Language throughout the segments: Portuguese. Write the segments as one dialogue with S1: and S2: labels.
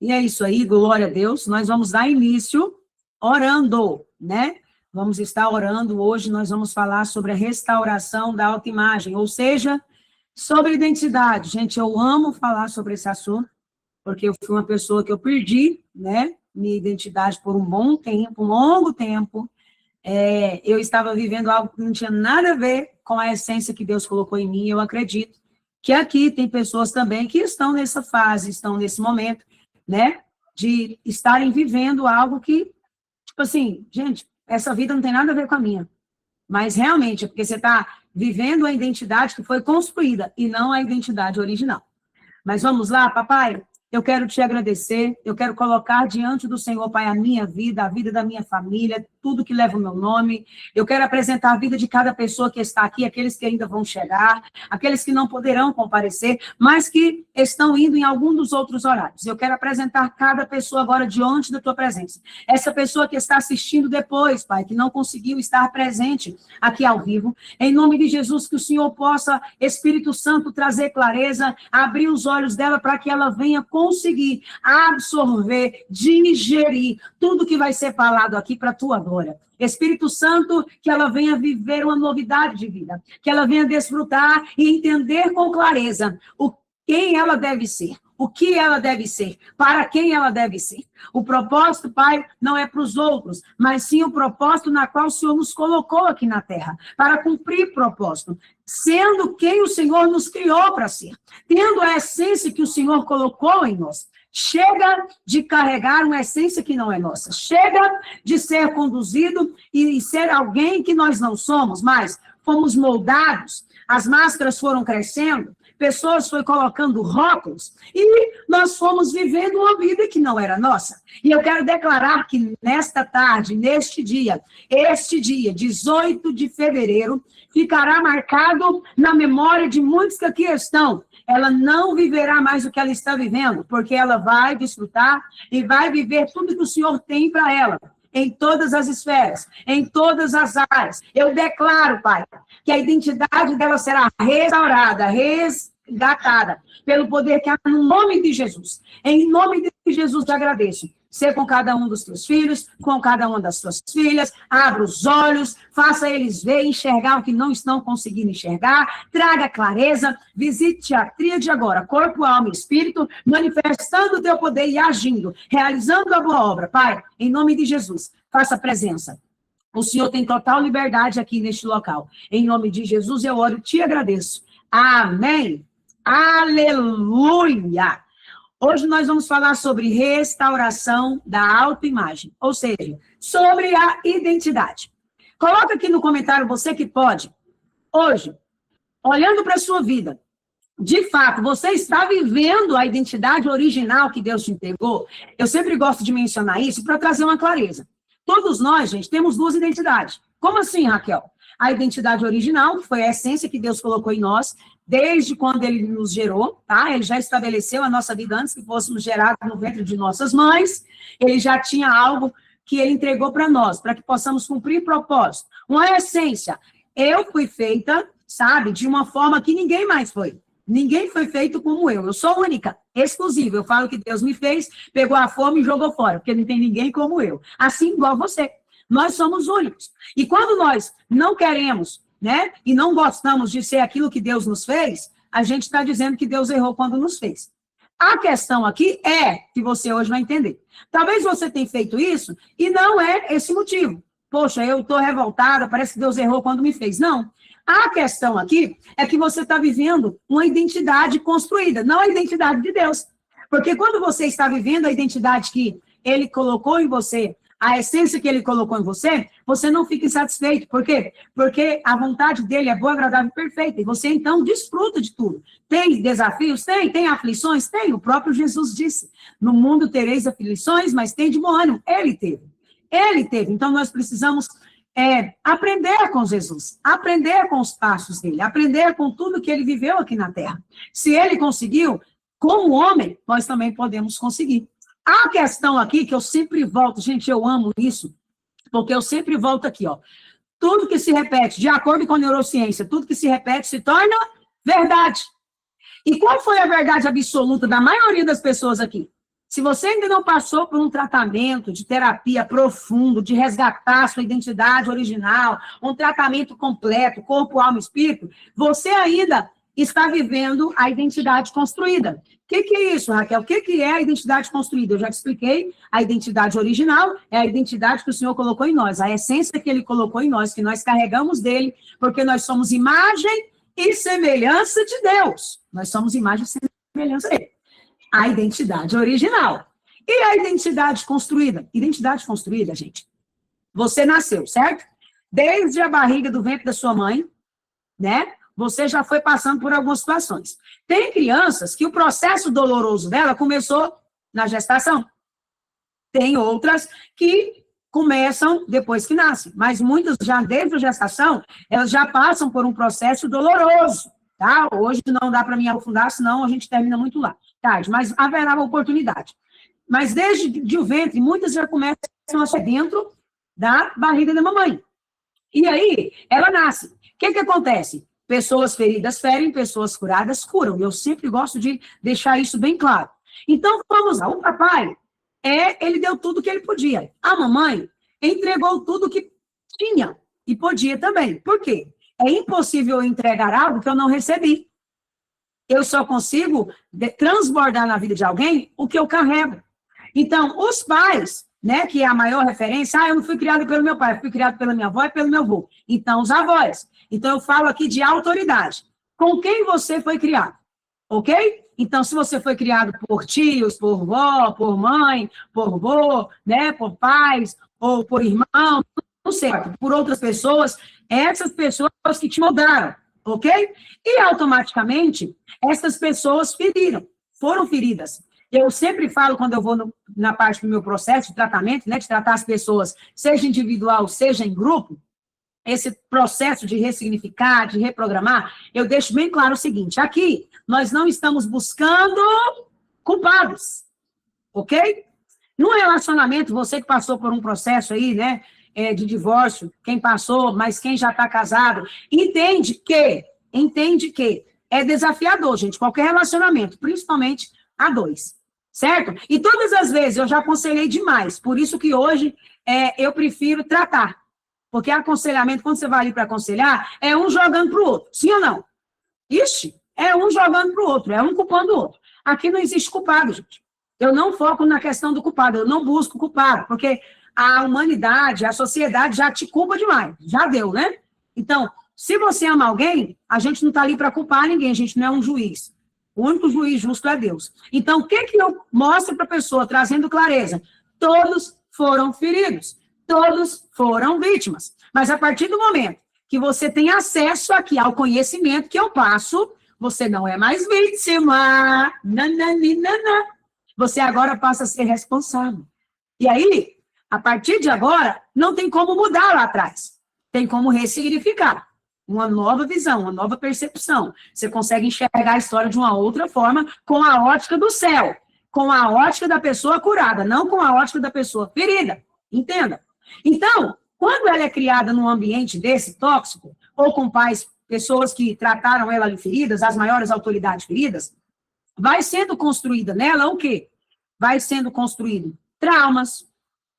S1: E é isso aí, glória a Deus. Nós vamos dar início orando, né? Vamos estar orando hoje, nós vamos falar sobre a restauração da autoimagem, ou seja, sobre identidade. Gente, eu amo falar sobre esse assunto, porque eu fui uma pessoa que eu perdi, né? Minha identidade por um bom tempo, um longo tempo. Eu estava vivendo algo que não tinha nada a ver com a essência que Deus colocou em mim. Eu acredito que aqui tem pessoas também que estão nessa fase, estão nesse momento, né, de estarem vivendo algo que, tipo assim, gente, essa vida não tem nada a ver com a minha, mas realmente é porque você está vivendo a identidade que foi construída e não a identidade original. Mas vamos lá, papai? Eu quero te agradecer, eu quero colocar diante do Senhor, Pai, a minha vida, a vida da minha família, tudo que leva o meu nome. Eu quero apresentar a vida de cada pessoa que está aqui, aqueles que ainda vão chegar, aqueles que não poderão comparecer, mas que estão indo em algum dos outros horários. Eu quero apresentar cada pessoa agora diante da tua presença. Essa pessoa que está assistindo depois, Pai, que não conseguiu estar presente aqui ao vivo, em nome de Jesus, que o Senhor possa, Espírito Santo, trazer clareza, abrir os olhos dela para que ela venha conseguir absorver, digerir tudo que vai ser falado aqui para a tua glória. Espírito Santo, que ela venha viver uma novidade de vida, que ela venha desfrutar e entender com clareza quem ela deve ser, o que ela deve ser, para quem ela deve ser. O propósito, Pai, não é para os outros, mas sim o propósito na qual o Senhor nos colocou aqui na terra, para cumprir propósito, sendo quem o Senhor nos criou para ser, tendo a essência que o Senhor colocou em nós. Chega de carregar uma essência que não é nossa. Chega de ser conduzido e ser alguém que nós não somos, mas fomos moldados, as máscaras foram crescendo, pessoas foram colocando rótulos e nós fomos vivendo uma vida que não era nossa. E eu quero declarar que nesta tarde, neste dia, este dia, 18 de fevereiro, ficará marcado na memória de muitos que aqui estão. Ela não viverá mais o que ela está vivendo, porque ela vai desfrutar e vai viver tudo que o Senhor tem para ela, em todas as esferas, em todas as áreas. Eu declaro, Pai, que a identidade dela será restaurada, resgatada, pelo poder que há no nome de Jesus. Em nome de Jesus, te agradeço. Ser com cada um dos teus filhos, com cada uma das tuas filhas, abra os olhos, faça eles ver, enxergar o que não estão conseguindo enxergar, traga clareza, visite a tríade agora, corpo, alma e espírito, manifestando o teu poder e agindo, realizando a boa obra. Pai, em nome de Jesus, faça presença. O Senhor tem total liberdade aqui neste local. Em nome de Jesus, eu oro e te agradeço. Amém. Aleluia. Hoje nós vamos falar sobre restauração da autoimagem, ou seja, sobre a identidade. Coloca aqui no comentário, você que pode, hoje, olhando para a sua vida, de fato, você está vivendo a identidade original que Deus te entregou? Eu sempre gosto de mencionar isso para trazer uma clareza. Todos nós, gente, temos duas identidades. Como assim, Raquel? A identidade original, que foi a essência que Deus colocou em nós, desde quando ele nos gerou, tá? Ele já estabeleceu a nossa vida antes que fôssemos gerados no ventre de nossas mães. Ele já tinha algo que ele entregou para nós, para que possamos cumprir propósito. Uma essência. Eu fui feita, sabe, de uma forma que ninguém mais foi. Ninguém foi feito como eu. Eu sou única, exclusiva. Eu falo que Deus me fez, pegou a forma e jogou fora, porque não tem ninguém como eu. Assim igual você. Nós somos únicos. E quando nós não queremos, né, e não gostamos de ser aquilo que Deus nos fez, a gente está dizendo que Deus errou quando nos fez. A questão aqui é, que você hoje vai entender. Talvez você tenha feito isso e não é esse motivo. Poxa, eu estou revoltada, parece que Deus errou quando me fez. Não. A questão aqui é que você está vivendo uma identidade construída, não a identidade de Deus. Porque quando você está vivendo a identidade que Ele colocou em você, a essência que Ele colocou em você, você não fica insatisfeito. Por quê? Porque a vontade dEle é boa, agradável e perfeita. E você, então, desfruta de tudo. Tem desafios? Tem aflições? Tem. O próprio Jesus disse, no mundo tereis aflições, mas tem de bom ânimo. Ele teve. Ele teve. Então, nós precisamos aprender com Jesus, aprender com os passos dele, aprender com tudo que ele viveu aqui na Terra. Se ele conseguiu, como homem, nós também podemos conseguir. A questão aqui, que eu sempre volto, gente, eu amo isso, porque eu sempre volto aqui, ó. Tudo que se repete, de acordo com a neurociência, tudo que se repete se torna verdade. E qual foi a verdade absoluta da maioria das pessoas aqui? Se você ainda não passou por um tratamento de terapia profundo, de resgatar sua identidade original, um tratamento completo, corpo, alma e espírito, você ainda está vivendo a identidade construída. O que é isso, Raquel? O que é a identidade construída? Eu já te expliquei. A identidade original é a identidade que o Senhor colocou em nós, a essência que Ele colocou em nós, que nós carregamos dele, porque nós somos imagem e semelhança de Deus. Nós somos imagem e semelhança dele. A identidade original. E a identidade construída? Identidade construída, gente. Você nasceu, certo? Desde a barriga do ventre da sua mãe, né? Você já foi passando por algumas situações. Tem crianças que o processo doloroso dela começou na gestação. Tem outras que começam depois que nascem. Mas muitas já desde a gestação, elas já passam por um processo doloroso. Tá? Hoje não dá para me aprofundar, senão a gente termina muito lá. Tarde, mas haverá uma oportunidade. Mas desde o ventre, muitas já começam a ser dentro da barriga da mamãe. E aí, ela nasce. O que acontece? Pessoas feridas ferem, pessoas curadas curam. Eu sempre gosto de deixar isso bem claro. Então, vamos lá. O papai, ele deu tudo o que ele podia. A mamãe entregou tudo o que tinha e podia também. Por quê? É impossível eu entregar algo que eu não recebi. Eu só consigo transbordar na vida de alguém o que eu carrego. Então, os pais, né, que é a maior referência, eu não fui criado pelo meu pai, eu fui criado pela minha avó e pelo meu avô. Então, os avós. Então, eu falo aqui de autoridade. Com quem você foi criado, ok? Então, se você foi criado por tios, por vó, por mãe, por vô, né, por pais, ou por irmão, não sei, por outras pessoas, essas pessoas que te moldaram, ok? E, automaticamente, essas pessoas foram feridas. Eu sempre falo, quando eu vou na parte do meu processo de tratamento, né, de tratar as pessoas, seja individual, seja em grupo, esse processo de ressignificar, de reprogramar, eu deixo bem claro o seguinte, aqui, nós não estamos buscando culpados, ok? No relacionamento, você que passou por um processo aí, né, de divórcio, quem passou, mas quem já está casado, entende que é desafiador, gente, qualquer relacionamento, principalmente a dois, certo? E todas as vezes eu já aconselhei demais, por isso que hoje eu prefiro tratar, porque aconselhamento, quando você vai ali para aconselhar, é um jogando para o outro, sim ou não? Ixi, é um jogando para o outro, é um culpando o outro. Aqui não existe culpado, gente. Eu não foco na questão do culpado, eu não busco culpado, porque a humanidade, a sociedade já te culpa demais, já deu, né? Então, se você ama alguém, a gente não está ali para culpar ninguém, a gente não é um juiz. O único juiz justo é Deus. Então, o que eu mostro para a pessoa, trazendo clareza? Todos foram feridos, todos foram vítimas. Mas a partir do momento que você tem acesso aqui ao conhecimento que eu passo, você não é mais vítima. Nananina. Você agora passa a ser responsável. E aí, a partir de agora, não tem como mudar lá atrás. Tem como ressignificar. Uma nova visão, uma nova percepção. Você consegue enxergar a história de uma outra forma, com a ótica do céu, com a ótica da pessoa curada, não com a ótica da pessoa ferida. Entenda? Então, quando ela é criada num ambiente desse tóxico, ou com pais, pessoas que trataram ela de feridas, as maiores autoridades feridas, vai sendo construída nela o quê? Vai sendo construído traumas,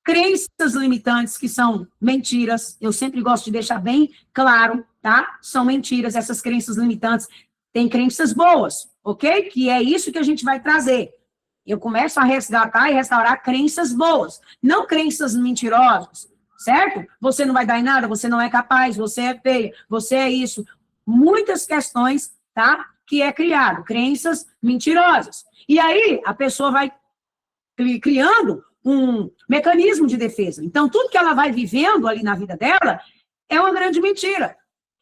S1: crenças limitantes, que são mentiras. Eu sempre gosto de deixar bem claro, tá? São mentiras, essas crenças limitantes. Tem crenças boas, ok? Que é isso que a gente vai trazer. Eu começo a resgatar e restaurar crenças boas, não crenças mentirosas, certo? Você não vai dar em nada, você não é capaz, você é feia, você é isso. Muitas questões, tá? Que é criado, crenças mentirosas. E aí, a pessoa vai criando um mecanismo de defesa. Então, tudo que ela vai vivendo ali na vida dela é uma grande mentira.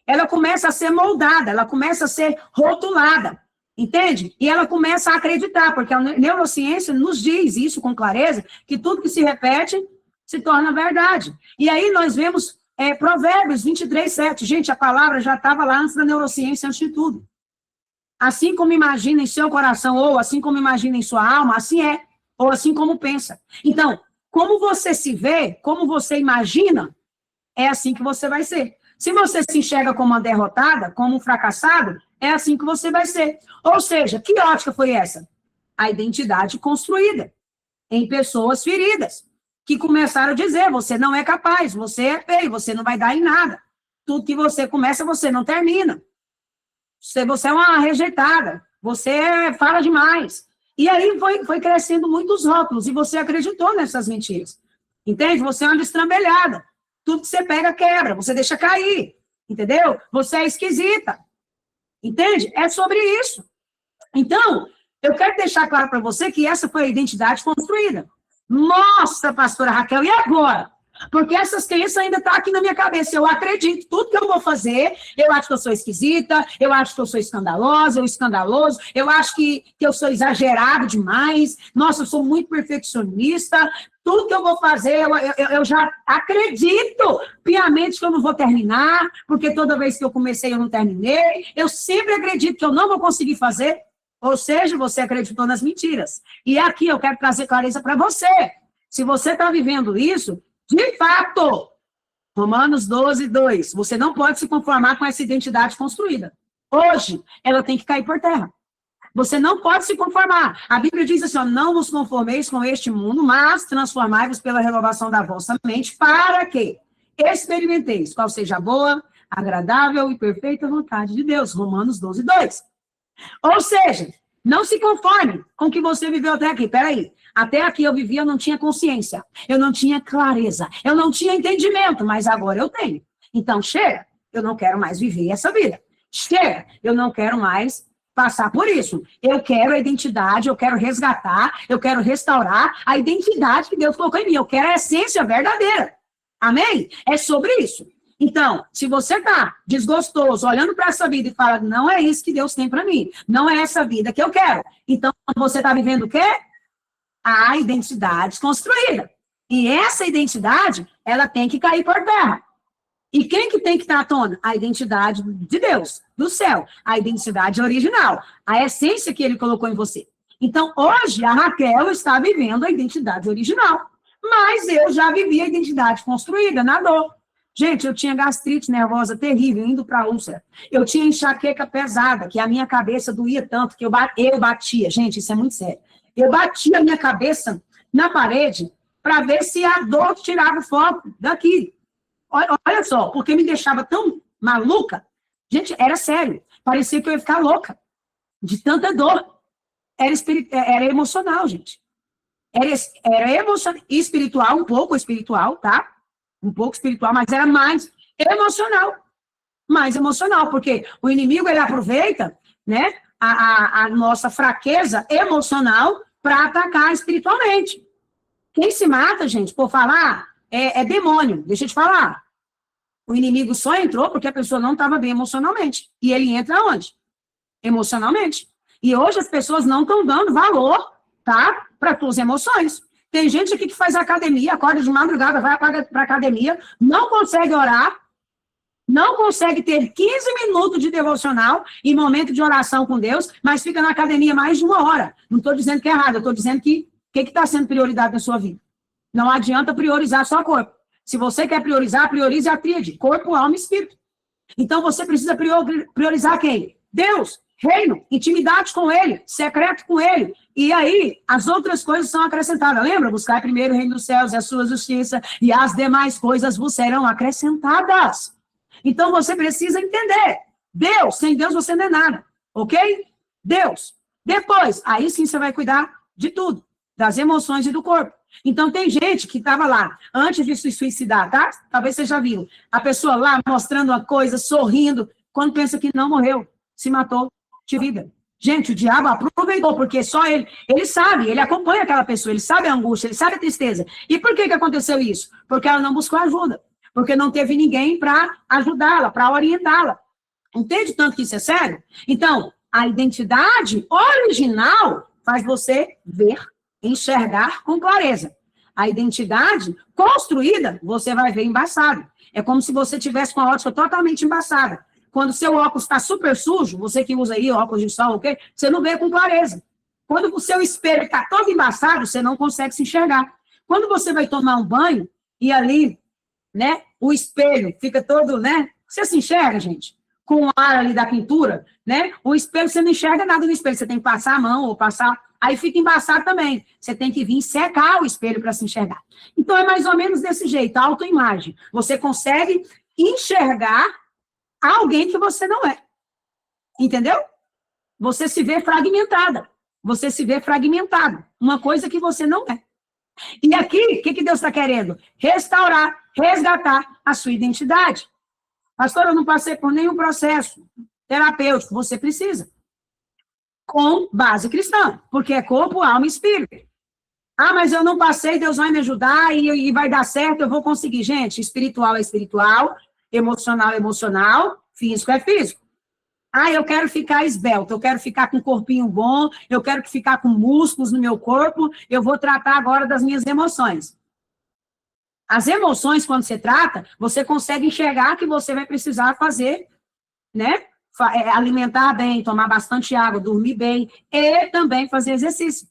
S1: Ela começa a ser moldada, ela começa a ser rotulada, entende? E ela começa a acreditar, porque a neurociência nos diz isso com clareza, que tudo que se repete se torna verdade. E aí nós vemos Provérbios 23:7. Gente, a palavra já estava lá antes da neurociência, antes de tudo. Assim como imagina em seu coração, ou assim como imagina em sua alma, assim é. Ou assim como pensa. Então, como você se vê, como você imagina, é assim que você vai ser. Se você se enxerga como uma derrotada, como um fracassado, é assim que você vai ser. Ou seja, que ótica foi essa? A identidade construída. em pessoas feridas, que começaram a dizer, você não é capaz, você é feio, você não vai dar em nada. Tudo que você começa, você não termina. Você é uma rejeitada, você fala demais. E aí foi crescendo muitos rótulos, e você acreditou nessas mentiras. Entende? Você é uma destrambelhada. Tudo que você pega, quebra, você deixa cair. Entendeu? Você é esquisita. Entende? É sobre isso. Então, eu quero deixar claro para você que essa foi a identidade construída. Nossa, pastora Raquel, e agora? Porque essas crenças ainda estão aqui na minha cabeça. Eu acredito, tudo que eu vou fazer, eu acho que eu sou esquisita, eu acho que eu sou escandalosa, ou escandaloso, eu acho que eu sou exagerado demais, nossa, eu sou muito perfeccionista, tudo que eu vou fazer, eu já acredito piamente que eu não vou terminar, porque toda vez que eu comecei eu não terminei, eu sempre acredito que eu não vou conseguir fazer, ou seja, você acreditou nas mentiras. E aqui eu quero trazer clareza para você. Se você está vivendo isso, de fato, Romanos 12, 2, você não pode se conformar com essa identidade construída. Hoje, ela tem que cair por terra. Você não pode se conformar. A Bíblia diz assim, ó, não vos conformeis com este mundo, mas transformai-vos pela renovação da vossa mente, para que experimenteis qual seja a boa, agradável e perfeita vontade de Deus. Romanos 12, 2. Ou seja, não se conforme com o que você viveu até aqui. Peraí, até aqui eu vivia, eu não tinha consciência, eu não tinha clareza, eu não tinha entendimento, mas agora eu tenho. Então, chega, eu não quero mais viver essa vida. Chega, eu não quero mais passar por isso. Eu quero a identidade, eu quero resgatar, eu quero restaurar a identidade que Deus colocou em mim. Eu quero a essência verdadeira. Amém? É sobre isso. Então, se você está desgostoso, olhando para essa vida e fala, não é isso que Deus tem para mim, não é essa vida que eu quero. Então, você está vivendo o quê? A identidade construída. E essa identidade, ela tem que cair por terra. E quem que tem que estar à tona? A identidade de Deus, do céu, a identidade original, a essência que ele colocou em você. Então, hoje, a Raquel está vivendo a identidade original, mas eu já vivi a identidade construída, na dor. Gente, eu tinha gastrite nervosa terrível, indo para a úlcera. Eu tinha enxaqueca pesada, que a minha cabeça doía tanto, que eu batia. Gente, isso é muito sério. Eu batia a minha cabeça na parede para ver se a dor tirava o foco daqui. Olha só, porque me deixava tão maluca. Gente, era sério. Parecia que eu ia ficar louca de tanta dor. Era emocional, gente. Era emocional, espiritual, um pouco espiritual, tá? Um pouco espiritual, mas era mais emocional. Mais emocional, porque o inimigo, ele aproveita, né, a nossa fraqueza emocional para atacar espiritualmente. Quem se mata, gente, por falar, é demônio. Deixa eu te falar. O inimigo só entrou porque a pessoa não estava bem emocionalmente. E ele entra onde? Emocionalmente. E hoje as pessoas não estão dando valor, tá, para as suas emoções. Tem gente aqui que faz academia, acorda de madrugada, vai para a academia, não consegue orar, não consegue ter 15 minutos de devocional e momento de oração com Deus, mas fica na academia mais de 1 hora. Não estou dizendo que é errado, eu estou dizendo que o que está sendo prioridade na sua vida. Não adianta priorizar só corpo. Se você quer priorizar, priorize a tríade, corpo, alma e espírito. Então você precisa priorizar quem? Deus, reino, intimidade com ele, secreto com ele. E aí, as outras coisas são acrescentadas. Lembra? Buscar primeiro o reino dos céus e a sua justiça, e as demais coisas vos serão acrescentadas. Então, você precisa entender. Deus, sem Deus você não é nada. Ok? Deus. Depois, aí sim você vai cuidar de tudo. Das emoções e do corpo. Então, tem gente que estava lá, antes de se suicidar, tá? Talvez você já viu. A pessoa lá, mostrando uma coisa, sorrindo, quando pensa que não morreu, se matou de vida. Gente, o diabo aproveitou, porque só ele sabe, ele acompanha aquela pessoa, ele sabe a angústia, ele sabe a tristeza. E por que aconteceu isso? Porque ela não buscou ajuda, porque não teve ninguém para ajudá-la, para orientá-la. Entende tanto que isso é sério? Então, a identidade original faz você ver, enxergar com clareza. A identidade construída, você vai ver embaçado. É como se você tivesse com a ótica totalmente embaçada. Quando o seu óculos está super sujo, você que usa aí óculos de sol, ok? Você não vê com clareza. Quando o seu espelho está todo embaçado, você não consegue se enxergar. Quando você vai tomar um banho, e ali, né, o espelho fica todo, né? Você se enxerga, gente? Com o ar ali da pintura, né? O espelho, você não enxerga nada no espelho. Você tem que passar a mão ou passar aí fica embaçado também. Você tem que vir secar o espelho para se enxergar. Então, é mais ou menos desse jeito, a autoimagem. Você consegue enxergar alguém que você não é. Entendeu? Você se vê fragmentada. Você se vê fragmentado. Uma coisa que você não é. E aqui, o que Deus está querendo? Restaurar, resgatar a sua identidade. Pastor, eu não passei por nenhum processo terapêutico. Você precisa. Com base cristã. Porque é corpo, alma e espírito. Ah, mas eu não passei, Deus vai me ajudar e vai dar certo, eu vou conseguir. Gente, espiritual é espiritual, emocional é emocional, físico é físico. Ah, eu quero ficar esbelto, eu quero ficar com um corpinho bom, eu quero ficar com músculos no meu corpo, eu vou tratar agora das minhas emoções. As emoções, quando você trata, você consegue enxergar que você vai precisar fazer, né? Alimentar bem, tomar bastante água, dormir bem e também fazer exercício.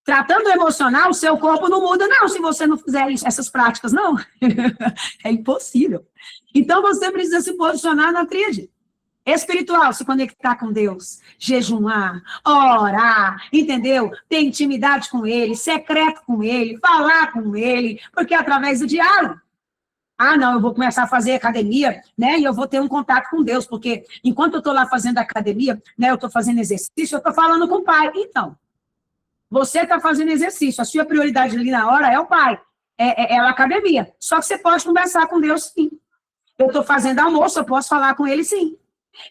S1: Tratando o emocional, o seu corpo não muda, não, se você não fizer essas práticas, não. É impossível. Então, você precisa se posicionar na tríade. Espiritual, se conectar com Deus, jejuar, orar, entendeu? Ter intimidade com Ele, secreto com Ele, falar com Ele, porque é através do diálogo. Ah, não, eu vou começar a fazer academia, né, e eu vou ter um contato com Deus, porque enquanto eu estou lá fazendo academia, né, eu estou fazendo exercício, eu estou falando com o Pai. Então, você está fazendo exercício, a sua prioridade ali na hora é o Pai, é a academia. Só que você pode conversar com Deus, sim. Eu estou fazendo almoço, eu posso falar com Ele, sim.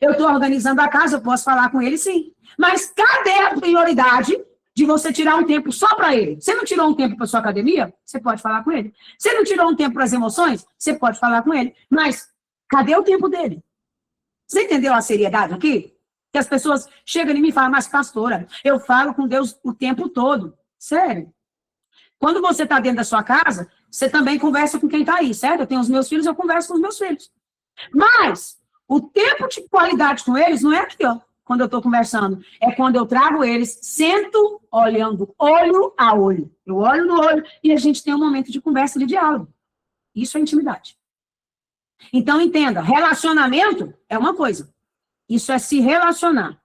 S1: Eu estou organizando a casa, eu posso falar com Ele, sim. Mas cadê a prioridade de você tirar um tempo só para Ele? Você não tirou um tempo para sua academia? Você pode falar com Ele. Você não tirou um tempo para as emoções? Você pode falar com Ele. Mas cadê o tempo dele? Você entendeu a seriedade aqui? Que as pessoas chegam em mim e falam, mas pastora, eu falo com Deus o tempo todo. Sério. Quando você está dentro da sua casa, você também conversa com quem está aí, certo? Eu tenho os meus filhos, eu converso com os meus filhos. Mas o tempo de qualidade com eles não é aqui, ó, quando eu estou conversando. É quando eu trago eles, sento, olhando olho a olho. Eu olho no olho e a gente tem um momento de conversa, de diálogo. Isso é intimidade. Então, entenda, relacionamento é uma coisa. Isso é se relacionar.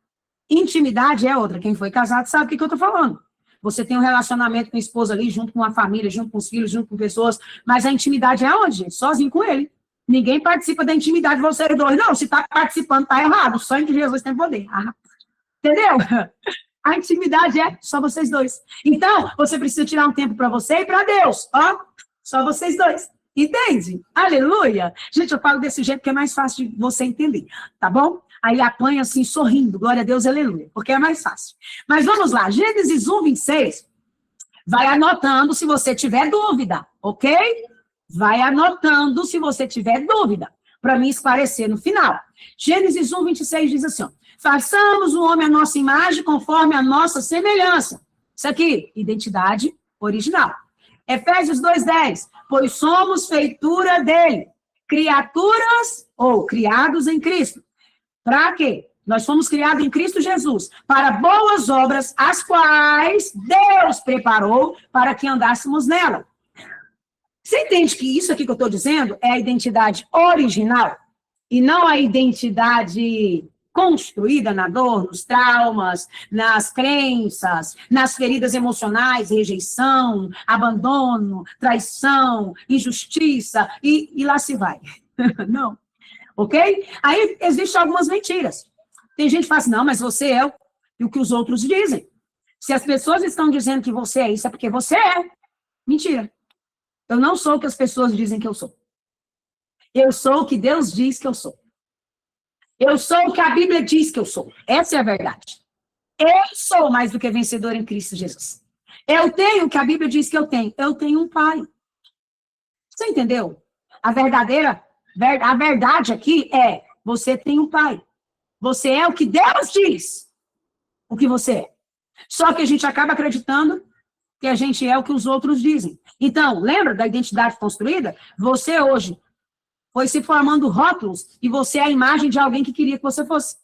S1: Intimidade é outra. Quem foi casado sabe o que eu estou falando. Você tem um relacionamento com a esposa ali, junto com a família, junto com os filhos, junto com pessoas, mas a intimidade é onde, gente? Sozinho com ele. Ninguém participa da intimidade de vocês dois. Não, se está participando, está errado. O sangue de Jesus tem poder. Entendeu? A intimidade é só vocês dois. Então, você precisa tirar um tempo para você e para Deus. Ó, só vocês dois. Entende? Aleluia. Gente, eu falo desse jeito que é mais fácil de você entender. Tá bom? Aí apanha assim, sorrindo. Glória a Deus, aleluia. Porque é mais fácil. Mas vamos lá. Gênesis 1, 26. Vai anotando se você tiver dúvida. Ok? Vai anotando se você tiver dúvida, para me esclarecer no final. Gênesis 1, 26 diz assim, ó, façamos o homem à nossa imagem conforme a nossa semelhança. Isso aqui, identidade original. Efésios 2:10, pois somos feitura dele, criaturas ou criados em Cristo. Para quê? Nós fomos criados em Cristo Jesus, para boas obras, as quais Deus preparou para que andássemos nela. Você entende que isso aqui que eu estou dizendo é a identidade original e não a identidade construída na dor, nos traumas, nas crenças, nas feridas emocionais, rejeição, abandono, traição, injustiça e lá se vai. Não. Ok? Aí existem algumas mentiras. Tem gente que fala assim, não, mas você é o que os outros dizem. Se as pessoas estão dizendo que você é isso, é porque você é. Mentira. Eu não sou o que as pessoas dizem que eu sou. Eu sou o que Deus diz que eu sou. Eu sou o que a Bíblia diz que eu sou. Essa é a verdade. Eu sou mais do que vencedor em Cristo Jesus. Eu tenho o que a Bíblia diz que eu tenho. Eu tenho um pai. Você entendeu? A verdade aqui é, você tem um pai. Você é o que Deus diz o que você é. Só que a gente acaba acreditando que a gente é o que os outros dizem. Então, lembra da identidade construída? Você hoje foi se formando rótulos e você é a imagem de alguém que queria que você fosse.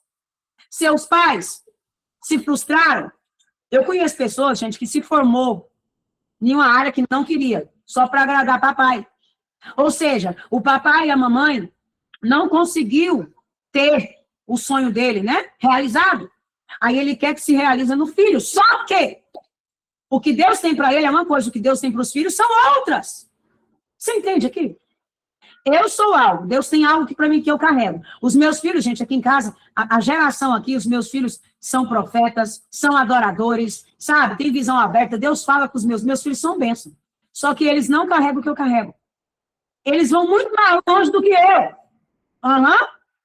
S1: Seus pais se frustraram. Eu conheço pessoas, gente, que se formou em uma área que não queria, só para agradar papai. Ou seja, o papai e a mamãe não conseguiu ter o sonho dele, né, realizado. Aí ele quer que se realize no filho. Só que o que Deus tem para ele é uma coisa, o que Deus tem para os filhos são outras. Você entende aqui? Eu sou algo, Deus tem algo que para mim que eu carrego. Os meus filhos, gente, aqui em casa, a geração aqui, os meus filhos são profetas, são adoradores, sabe? Tem visão aberta. Deus fala com os meus filhos são bênçãos. Só que eles não carregam o que eu carrego. Eles vão muito mais longe do que eu.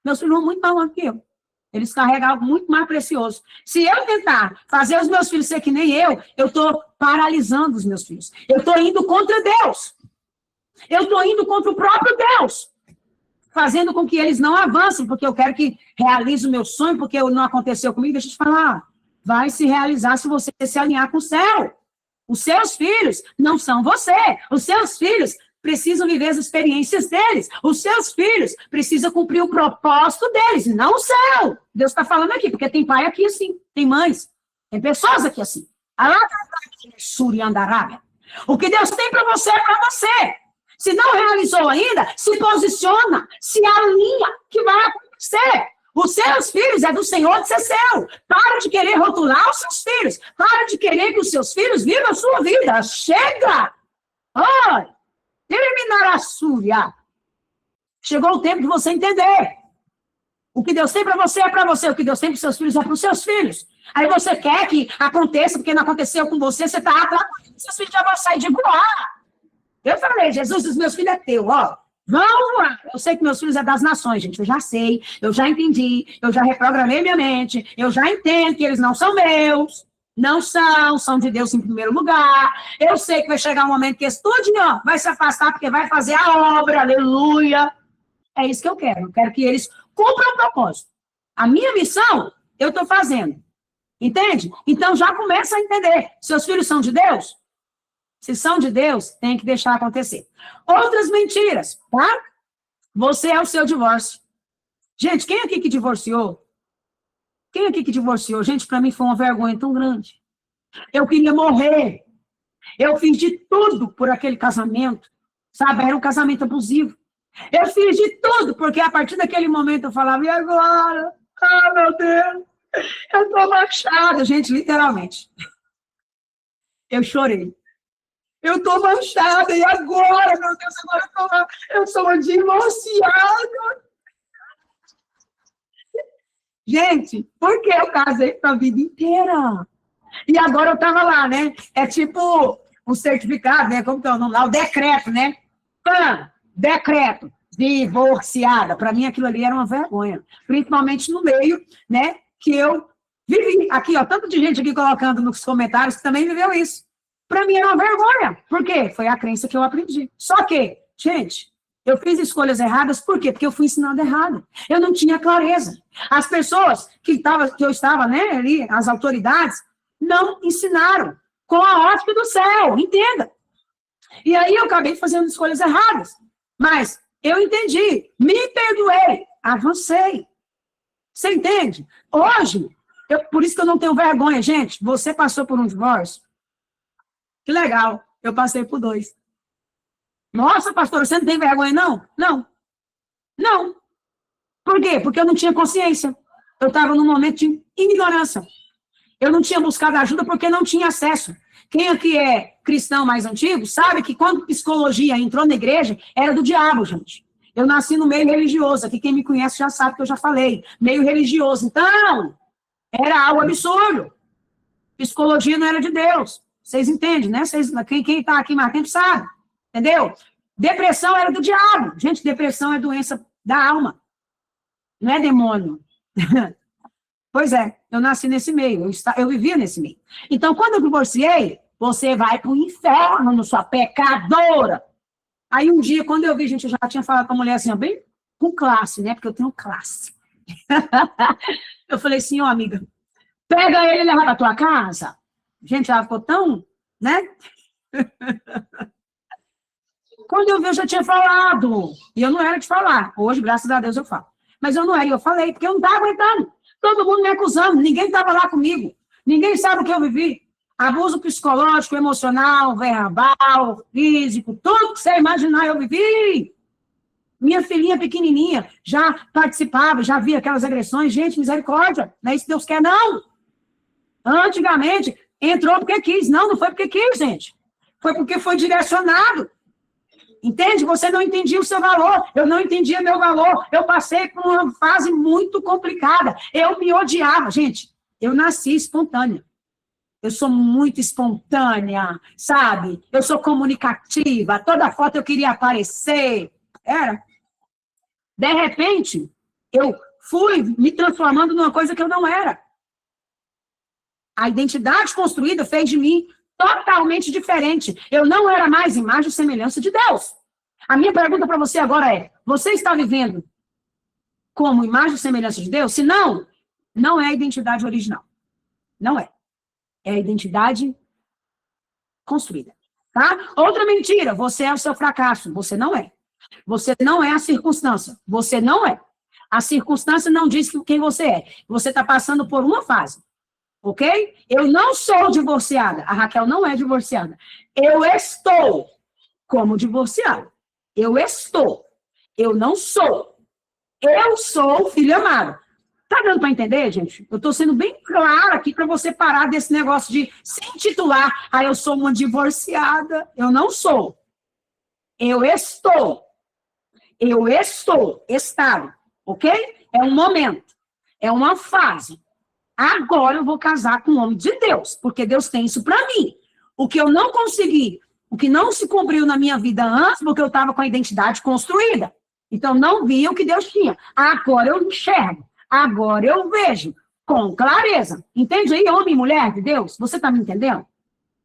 S1: Meus filhos vão muito mais longe do que eu. Eles carregam algo muito mais precioso. Se eu tentar fazer os meus filhos ser que nem eu estou paralisando os meus filhos. Eu estou indo contra Deus. Eu estou indo contra o próprio Deus. Fazendo com que eles não avancem, porque eu quero que realize o meu sonho, porque não aconteceu comigo. Deixa eu te falar. Vai se realizar se você se alinhar com o céu. Os seus filhos não são você. Os seus filhos precisam viver as experiências deles. Os seus filhos precisam cumprir o propósito deles, não o céu. Deus está falando aqui, porque tem pai aqui assim, tem mães, tem pessoas aqui assim. O que Deus tem para você é para você. Se não realizou ainda, se posiciona, se alinha, que vai acontecer. Os seus filhos é do Senhor de ser seu. Para de querer rotular os seus filhos. Para de querer que os seus filhos vivam a sua vida. Chega! Ai! Terminar a súria. Chegou o tempo de você entender. O que Deus tem para você é para você. O que Deus tem para os seus filhos é para os seus filhos. Aí você quer que aconteça, porque não aconteceu com você, você está atrapalhando. Seus filhos já vão sair de voar. Eu falei, Jesus, os meus filhos é teu, ó. Vamos lá. Eu sei que meus filhos é das nações, gente. Eu já sei, eu já entendi, eu já reprogramei minha mente, eu já entendo que eles não são meus. Não são de Deus em primeiro lugar. Eu sei que vai chegar um momento que esse tudinho, ó, vai se afastar porque vai fazer a obra, aleluia. É isso que eu quero. Eu quero que eles cumpram o propósito. A minha missão, eu estou fazendo. Entende? Então já começa a entender. Seus filhos são de Deus? Se são de Deus, tem que deixar acontecer. Outras mentiras, tá? Você é o seu divórcio. Gente, quem aqui que divorciou? Quem aqui que divorciou? Gente, para mim foi uma vergonha tão grande. Eu queria morrer. Eu fiz de tudo por aquele casamento. Sabe? Era um casamento abusivo. Eu fiz de tudo, porque a partir daquele momento eu falava, e agora? Ah, meu Deus, eu tô manchada. Gente, literalmente. Eu chorei. Eu tô manchada, e agora, meu Deus, agora eu sou uma divorciada. Gente, por que eu casei pra vida inteira? E agora eu tava lá, né? É tipo um certificado, né? Como que é o nome lá? O decreto, né? Decreto, divorciada. Para mim, aquilo ali era uma vergonha. Principalmente no meio, né? Que eu vivi. Aqui, ó, tanto de gente aqui colocando nos comentários que também viveu isso. Para mim era uma vergonha. Por quê? Foi a crença que eu aprendi. Só que, gente, eu fiz escolhas erradas, por quê? Porque eu fui ensinada errado. Eu não tinha clareza. As pessoas que eu estava, né, ali, as autoridades, não ensinaram com a ótica do céu, entenda. E aí eu acabei fazendo escolhas erradas. Mas eu entendi, me perdoei, avancei. Você entende? Hoje, por isso que eu não tenho vergonha, gente. Você passou por um divórcio? Que legal, eu passei por 2. Nossa, pastor, você não tem vergonha, não? Não. Não. Por quê? Porque eu não tinha consciência. Eu estava num momento de ignorância. Eu não tinha buscado ajuda porque não tinha acesso. Quem aqui é cristão mais antigo sabe que quando psicologia entrou na igreja, era do diabo, gente. Eu nasci no meio religioso. Aqui quem me conhece já sabe que eu já falei. Meio religioso. Então, era algo absurdo. Psicologia não era de Deus. Vocês entendem, né? Quem está aqui mais tempo sabe. Entendeu? Depressão era do diabo. Gente, depressão é doença da alma. Não é demônio. Pois é, eu nasci nesse meio. Eu vivia nesse meio. Então, quando eu divorciei, você vai para o inferno, sua pecadora. Aí, um dia, quando eu vi, gente, eu já tinha falado com a mulher assim, ó, bem com classe, né? Porque eu tenho classe. Eu falei assim, ó, amiga, pega ele e leva para tua casa. Gente, ela ficou tão, né? Quando eu vi, eu já tinha falado. E eu não era de falar. Hoje, graças a Deus, eu falo. Mas eu não era, e eu falei, porque eu não estava aguentando. Todo mundo me acusando, ninguém estava lá comigo. Ninguém sabe o que eu vivi. Abuso psicológico, emocional, verbal, físico, tudo que você imaginar eu vivi. Minha filhinha pequenininha já participava, já via aquelas agressões. Gente, misericórdia, não é isso que Deus quer, não. Antigamente, entrou porque quis. Não foi porque quis, gente. Foi porque foi direcionado. Entende? Você não entendia o seu valor. Eu não entendia meu valor. Eu passei por uma fase muito complicada. Eu me odiava. Gente, eu nasci espontânea. Eu sou muito espontânea, sabe? Eu sou comunicativa. Toda foto eu queria aparecer. Era. De repente, eu fui me transformando numa coisa que eu não era. A identidade construída fez de mim totalmente diferente. Eu não era mais imagem e semelhança de Deus. A minha pergunta para você agora é, você está vivendo como imagem e semelhança de Deus? Se não, não é a identidade original. Não é. É a identidade construída. Tá? Outra mentira, você é o seu fracasso. Você não é. Você não é a circunstância. Você não é. A circunstância não diz quem você é. Você está passando por uma fase. Ok? Eu não sou divorciada. A Raquel não é divorciada. Eu estou como divorciada. Eu estou. Eu não sou. Eu sou filho amado. Tá dando para entender, gente? Eu estou sendo bem clara aqui para você parar desse negócio de se intitular. Eu sou uma divorciada. Eu não sou. Eu estou. Eu estou. Estado. Ok? É um momento. É uma fase. Agora eu vou casar com um homem de Deus, porque Deus tem isso para mim. O que eu não consegui, o que não se cumpriu na minha vida antes, porque eu estava com a identidade construída. Então, não via o que Deus tinha. Agora eu enxergo. Agora eu vejo com clareza. Entende aí, homem e mulher de Deus? Você está me entendendo?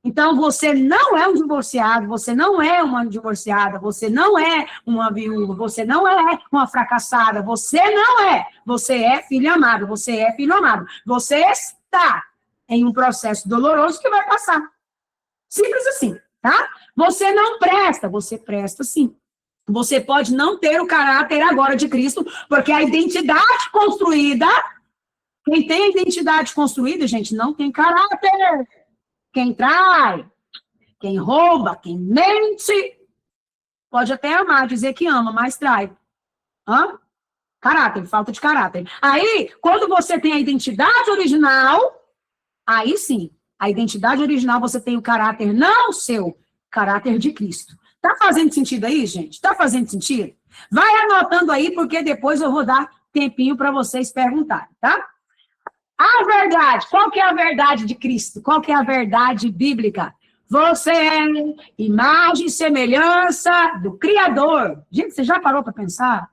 S1: Então, você não é um divorciado, você não é uma divorciada, você não é uma viúva, você não é uma fracassada, você não é. Você é filho amado, você é filho amado. Você está em um processo doloroso que vai passar. Simples assim, tá? Você não presta, você presta sim. Você pode não ter o caráter agora de Cristo, porque a identidade construída, quem tem a identidade construída, gente, não tem caráter. Quem trai, quem rouba, quem mente, pode até amar, dizer que ama, mas trai. Hã? Caráter, falta de caráter. Aí, quando você tem a identidade original, aí sim, a identidade original você tem o caráter não seu, caráter de Cristo. Tá fazendo sentido aí, gente? Tá fazendo sentido? Vai anotando aí, porque depois eu vou dar tempinho para vocês perguntarem, tá? A verdade, qual que é a verdade de Cristo? Qual que é a verdade bíblica? Você é imagem e semelhança do Criador. Gente, você já parou para pensar?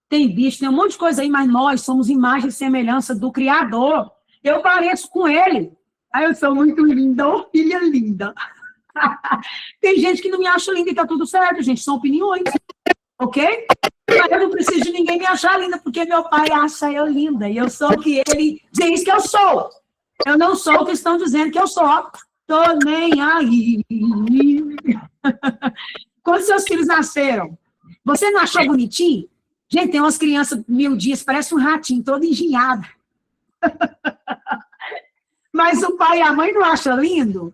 S1: Tem bicho, tem um monte de coisa aí, mas nós somos imagem e semelhança do Criador. Eu pareço com ele. Aí eu sou muito linda, oh, filha linda. Tem gente que não me acha linda e tá tudo certo, gente, são opiniões. Ok? Eu não preciso de ninguém me achar linda, porque meu pai acha eu linda, e eu sou o que ele diz que eu sou. Eu não sou o que estão dizendo que eu sou. Tô nem aí. Quando seus filhos nasceram, você não achou bonitinho? Gente, tem umas crianças miudinhas, parece um ratinho, todo engenhado. Mas o pai e a mãe não acham lindo?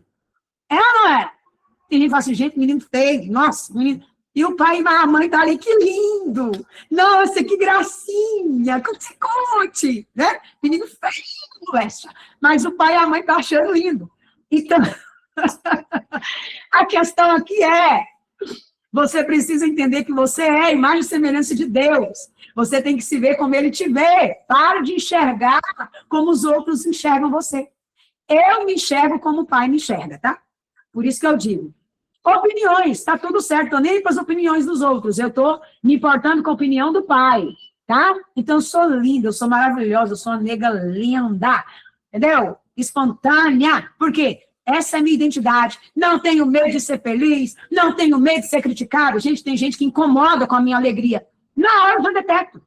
S1: É ou não é? Tem gente que fala assim, gente, menino feio, nossa, menino... E o pai e a mãe tá ali, que lindo! Nossa, que gracinha! Conte, né? Menino feio, essa. Mas o pai e a mãe tá achando lindo. Então, a questão aqui é, você precisa entender que você é a imagem e semelhança de Deus. Você tem que se ver como ele te vê. Para de enxergar como os outros enxergam você. Eu me enxergo como o pai me enxerga, tá? Por isso que eu digo, opiniões, tá tudo certo, tô nem para as opiniões dos outros, eu tô me importando com a opinião do pai, tá? Então, eu sou linda, eu sou maravilhosa, eu sou uma nega linda, entendeu? Espontânea, por quê? Essa é a minha identidade, não tenho medo de ser feliz, não tenho medo de ser criticado, gente, tem gente que incomoda com a minha alegria, na hora eu já detecto,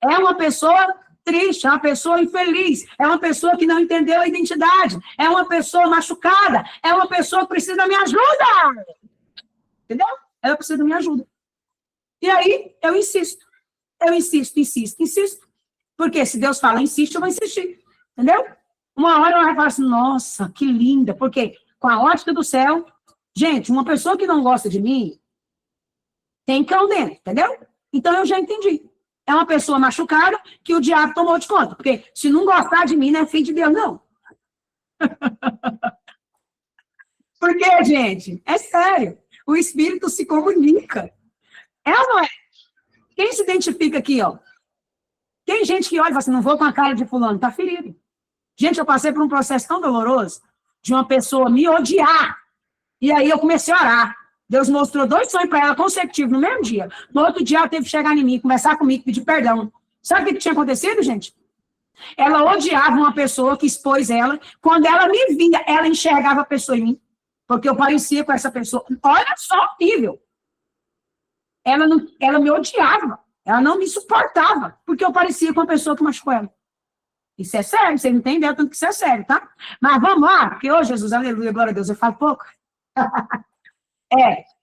S1: é uma pessoa triste, é uma pessoa infeliz, é uma pessoa que não entendeu a identidade, é uma pessoa machucada, é uma pessoa que precisa da minha ajuda. Entendeu? Ela precisa da minha ajuda. E aí, eu insisto. Insisto. Porque se Deus fala, insiste, eu vou insistir. Entendeu? Uma hora ela vai falar assim, nossa, que linda. Porque com a ótica do céu, gente, uma pessoa que não gosta de mim, tem cão dentro, entendeu? Então eu já entendi. É uma pessoa machucada que o diabo tomou de conta. Porque se não gostar de mim, não é filho de Deus, não. Porque, gente, é sério. O espírito se comunica. É ou não é? Quem se identifica aqui, ó? Tem gente que olha e fala assim, não vou com a cara de fulano, tá ferido. Gente, eu passei por um processo tão doloroso de uma pessoa me odiar. E aí eu comecei a orar. Deus mostrou 2 sonhos para ela consecutivos no mesmo dia. No outro dia ela teve que chegar em mim, conversar comigo, pedir perdão. Sabe o que tinha acontecido, gente? Ela odiava uma pessoa que expôs ela. Quando ela me via, ela enxergava a pessoa em mim. Porque eu parecia com essa pessoa. Olha só, horrível. Ela me odiava. Ela não me suportava. Porque eu parecia com a pessoa que machucou ela. Isso é sério, você não entendeu tanto que isso é sério, tá? Mas vamos lá, porque, ô Jesus, aleluia, glória a Deus, eu falo pouco.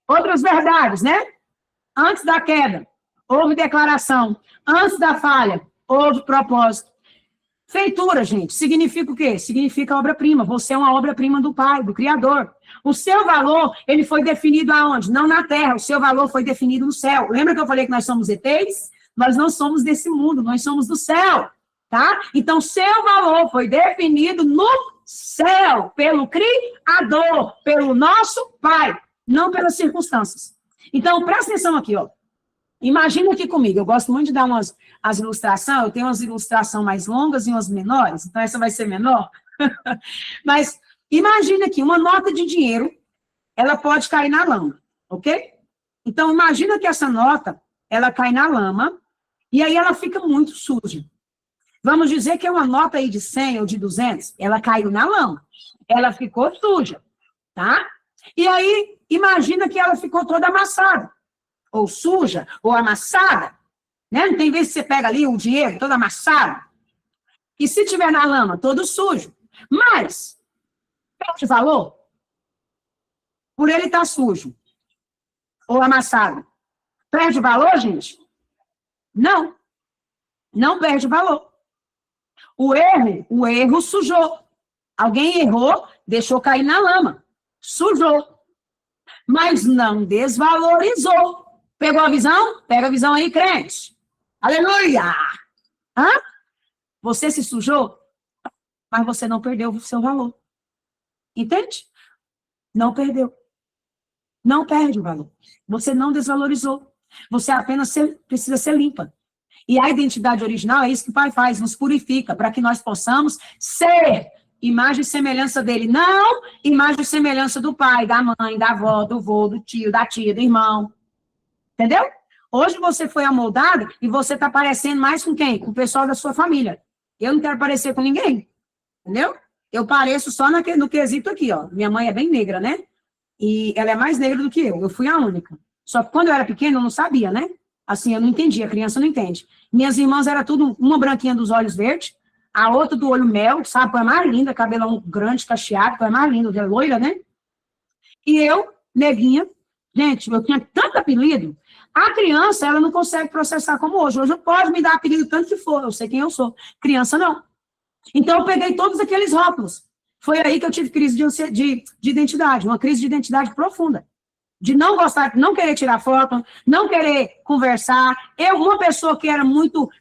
S1: Outras verdades, né? Antes da queda, houve declaração. Antes da falha, houve propósito. Feitura, gente, significa o quê? Significa obra-prima. Você é uma obra-prima do Pai, do Criador. O seu valor, ele foi definido aonde? Não na terra, o seu valor foi definido no céu. Lembra que eu falei que nós somos ETs? Nós não somos desse mundo, nós somos do céu, tá? Então, seu valor foi definido no céu, pelo Criador, pelo nosso Pai, não pelas circunstâncias. Então, presta atenção aqui, ó. Imagina aqui comigo, eu gosto muito de dar as ilustrações, eu tenho umas ilustrações mais longas e umas menores, então essa vai ser menor. Mas imagina aqui, uma nota de dinheiro, ela pode cair na lama, ok? Então imagina que essa nota, ela cai na lama, e aí ela fica muito suja. Vamos dizer que é uma nota aí de 100 ou de 200, ela caiu na lama, ela ficou suja, tá? E aí, imagina que ela ficou toda amassada. Ou suja, ou amassada, né? Não tem vezes que você pega ali o dinheiro todo amassado, e se tiver na lama, todo sujo, mas, perde valor? Por ele estar sujo, ou amassado, perde valor, gente? Não, não perde valor. O erro sujou. Alguém errou, deixou cair na lama, sujou, mas não desvalorizou. Pegou a visão? Pega a visão aí, crente. Aleluia! Hã? Você se sujou, mas você não perdeu o seu valor. Entende? Não perdeu. Não perde o valor. Você não desvalorizou. Você apenas precisa ser limpa. E a identidade original é isso que o Pai faz, nos purifica, para que nós possamos ser imagem e semelhança dele. Não imagem e semelhança do pai, da mãe, da avó, do vô, do tio, da tia, do irmão. Entendeu? Hoje você foi amoldado e você está parecendo mais com quem? Com o pessoal da sua família. Eu não quero parecer com ninguém. Entendeu? Eu pareço só no quesito aqui, ó. Minha mãe é bem negra, né? E ela é mais negra do que eu. Eu fui a única. Só que quando eu era pequena, eu não sabia, né? Assim, eu não entendia. A criança não entende. Minhas irmãs eram tudo, uma branquinha dos olhos verdes, a outra do olho mel, sabe? Foi a mais linda, cabelão grande, cacheado, foi a mais linda, loira, né? E eu, neguinha. Gente, eu tinha tanto apelido. A criança, ela não consegue processar como hoje. Hoje pode me dar apelido tanto que for, eu sei quem eu sou. Criança, não. Então, eu peguei todos aqueles rótulos. Foi aí que eu tive crise de identidade, uma crise de identidade profunda. De não gostar, não querer tirar foto, não querer conversar. Eu, uma pessoa que era muito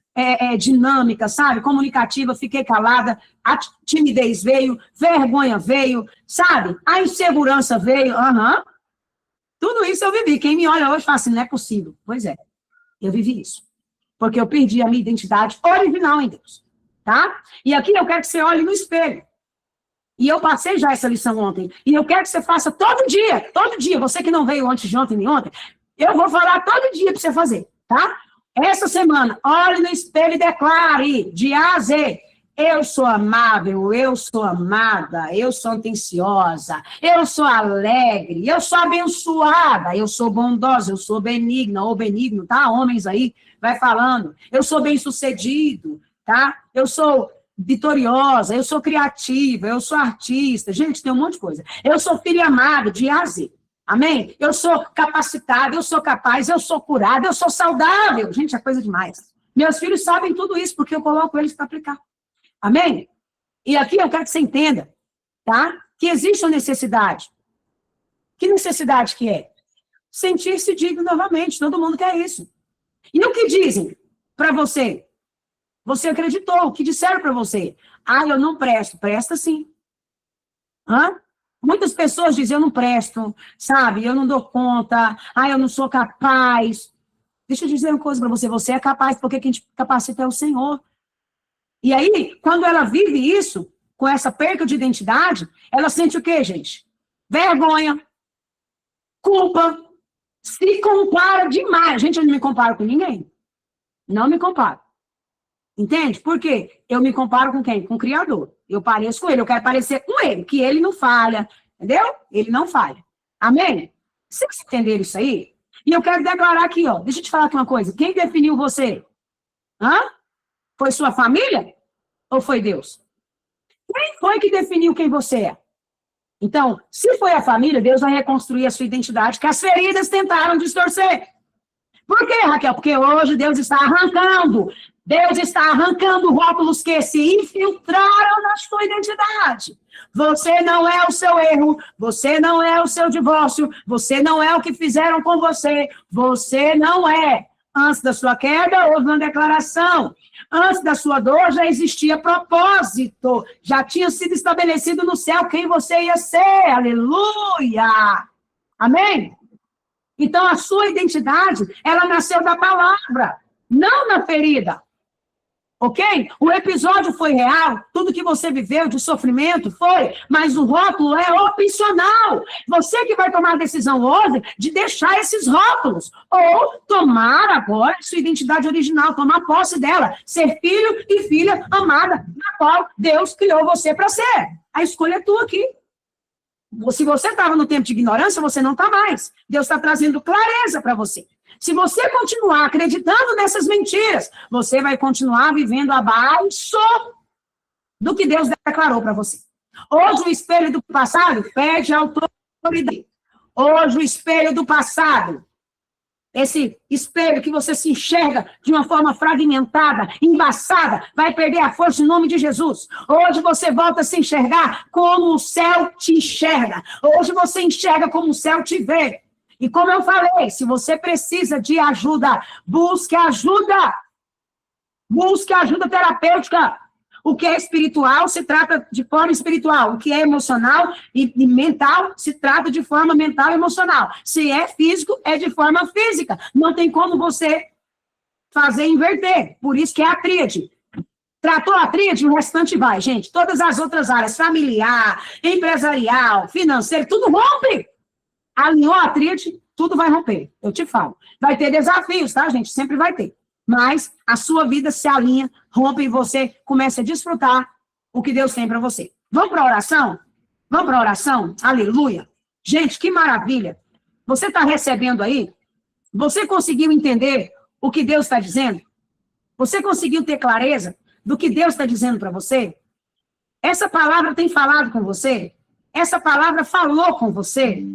S1: dinâmica, sabe? Comunicativa, fiquei calada, a timidez veio, vergonha veio, sabe? A insegurança veio, Tudo isso eu vivi. Quem me olha hoje fala assim, não é possível. Pois é, eu vivi isso. Porque eu perdi a minha identidade original em Deus, tá? E aqui eu quero que você olhe no espelho. E eu passei já essa lição ontem. E eu quero que você faça todo dia. Você que não veio antes de ontem nem ontem, eu vou falar todo dia para você fazer, tá? Essa semana, olhe no espelho e declare, de A a Z, eu sou amável, eu sou amada, eu sou atenciosa, eu sou alegre, eu sou abençoada, eu sou bondosa, eu sou benigna ou benigno, tá? Homens aí, vai falando. Eu sou bem-sucedido, tá? Eu sou vitoriosa, eu sou criativa, eu sou artista. Gente, tem um monte de coisa. Eu sou filha amada, de A a Z. Amém? Eu sou capacitada, eu sou capaz, eu sou curada, eu sou saudável. Gente, é coisa demais. Meus filhos sabem tudo isso, porque eu coloco eles para aplicar. Amém? E aqui eu quero que você entenda, tá? Que existe uma necessidade. Que necessidade que é? Sentir-se digno novamente. Todo mundo quer isso. E o que dizem para você? Você acreditou. O que disseram para você? Ah, eu não presto. Presta sim. Hã? Muitas pessoas dizem, eu não presto, sabe? Eu não dou conta, eu não sou capaz. Deixa eu dizer uma coisa para você, você é capaz, porque quem te capacita é o Senhor. E aí, quando ela vive isso, com essa perca de identidade, ela sente o quê, gente? Vergonha, culpa, se compara demais. Gente, eu não me comparo com ninguém. Não me comparo. Entende? Por quê? Eu me comparo com quem? Com o Criador. Eu pareço com ele, eu quero parecer com ele, que ele não falha. Entendeu? Ele não falha. Amém? Vocês entenderam isso aí? E eu quero declarar aqui, ó. Deixa eu te falar aqui uma coisa. Quem definiu você? Hã? Foi sua família? Ou foi Deus? Quem foi que definiu quem você é? Então, se foi a família, Deus vai reconstruir a sua identidade, que as feridas tentaram distorcer. Por quê, Raquel? Porque hoje Deus está arrancando rótulos que se infiltraram na sua identidade. Você não é o seu erro, você não é o seu divórcio, você não é o que fizeram com você não é. Antes da sua queda, houve uma declaração. Antes da sua dor, já existia propósito. Já tinha sido estabelecido no céu quem você ia ser. Aleluia! Amém? Então, a sua identidade, ela nasceu da palavra, não na ferida. Ok? O episódio foi real, tudo que você viveu de sofrimento foi, mas o rótulo é opcional. Você que vai tomar a decisão hoje de deixar esses rótulos, ou tomar agora sua identidade original, tomar posse dela, ser filho e filha amada, na qual Deus criou você para ser. A escolha é tua aqui. Se você estava no tempo de ignorância, você não está mais. Deus está trazendo clareza para você. Se você continuar acreditando nessas mentiras, você vai continuar vivendo abaixo do que Deus declarou para você. Hoje o espelho do passado perde autoridade. Hoje o espelho do passado, esse espelho que você se enxerga de uma forma fragmentada, embaçada, vai perder a força em nome de Jesus. Hoje você volta a se enxergar como o céu te enxerga. Hoje você enxerga como o céu te vê. E como eu falei, se você precisa de ajuda, busque ajuda. Busque ajuda terapêutica. O que é espiritual se trata de forma espiritual. O que é emocional e mental se trata de forma mental e emocional. Se é físico, é de forma física. Não tem como você fazer inverter. Por isso que é a tríade. Tratou a tríade, o restante vai, gente. Todas as outras áreas, familiar, empresarial, financeiro, tudo rompe. Alinhou a tríade, tudo vai romper. Eu te falo. Vai ter desafios, tá, gente? Sempre vai ter. Mas a sua vida se alinha, rompe e você começa a desfrutar o que Deus tem para você. Vamos para a oração? Vamos para a oração? Aleluia. Gente, que maravilha. Você está recebendo aí? Você conseguiu entender o que Deus está dizendo? Você conseguiu ter clareza do que Deus está dizendo para você? Essa palavra tem falado com você? Essa palavra falou com você?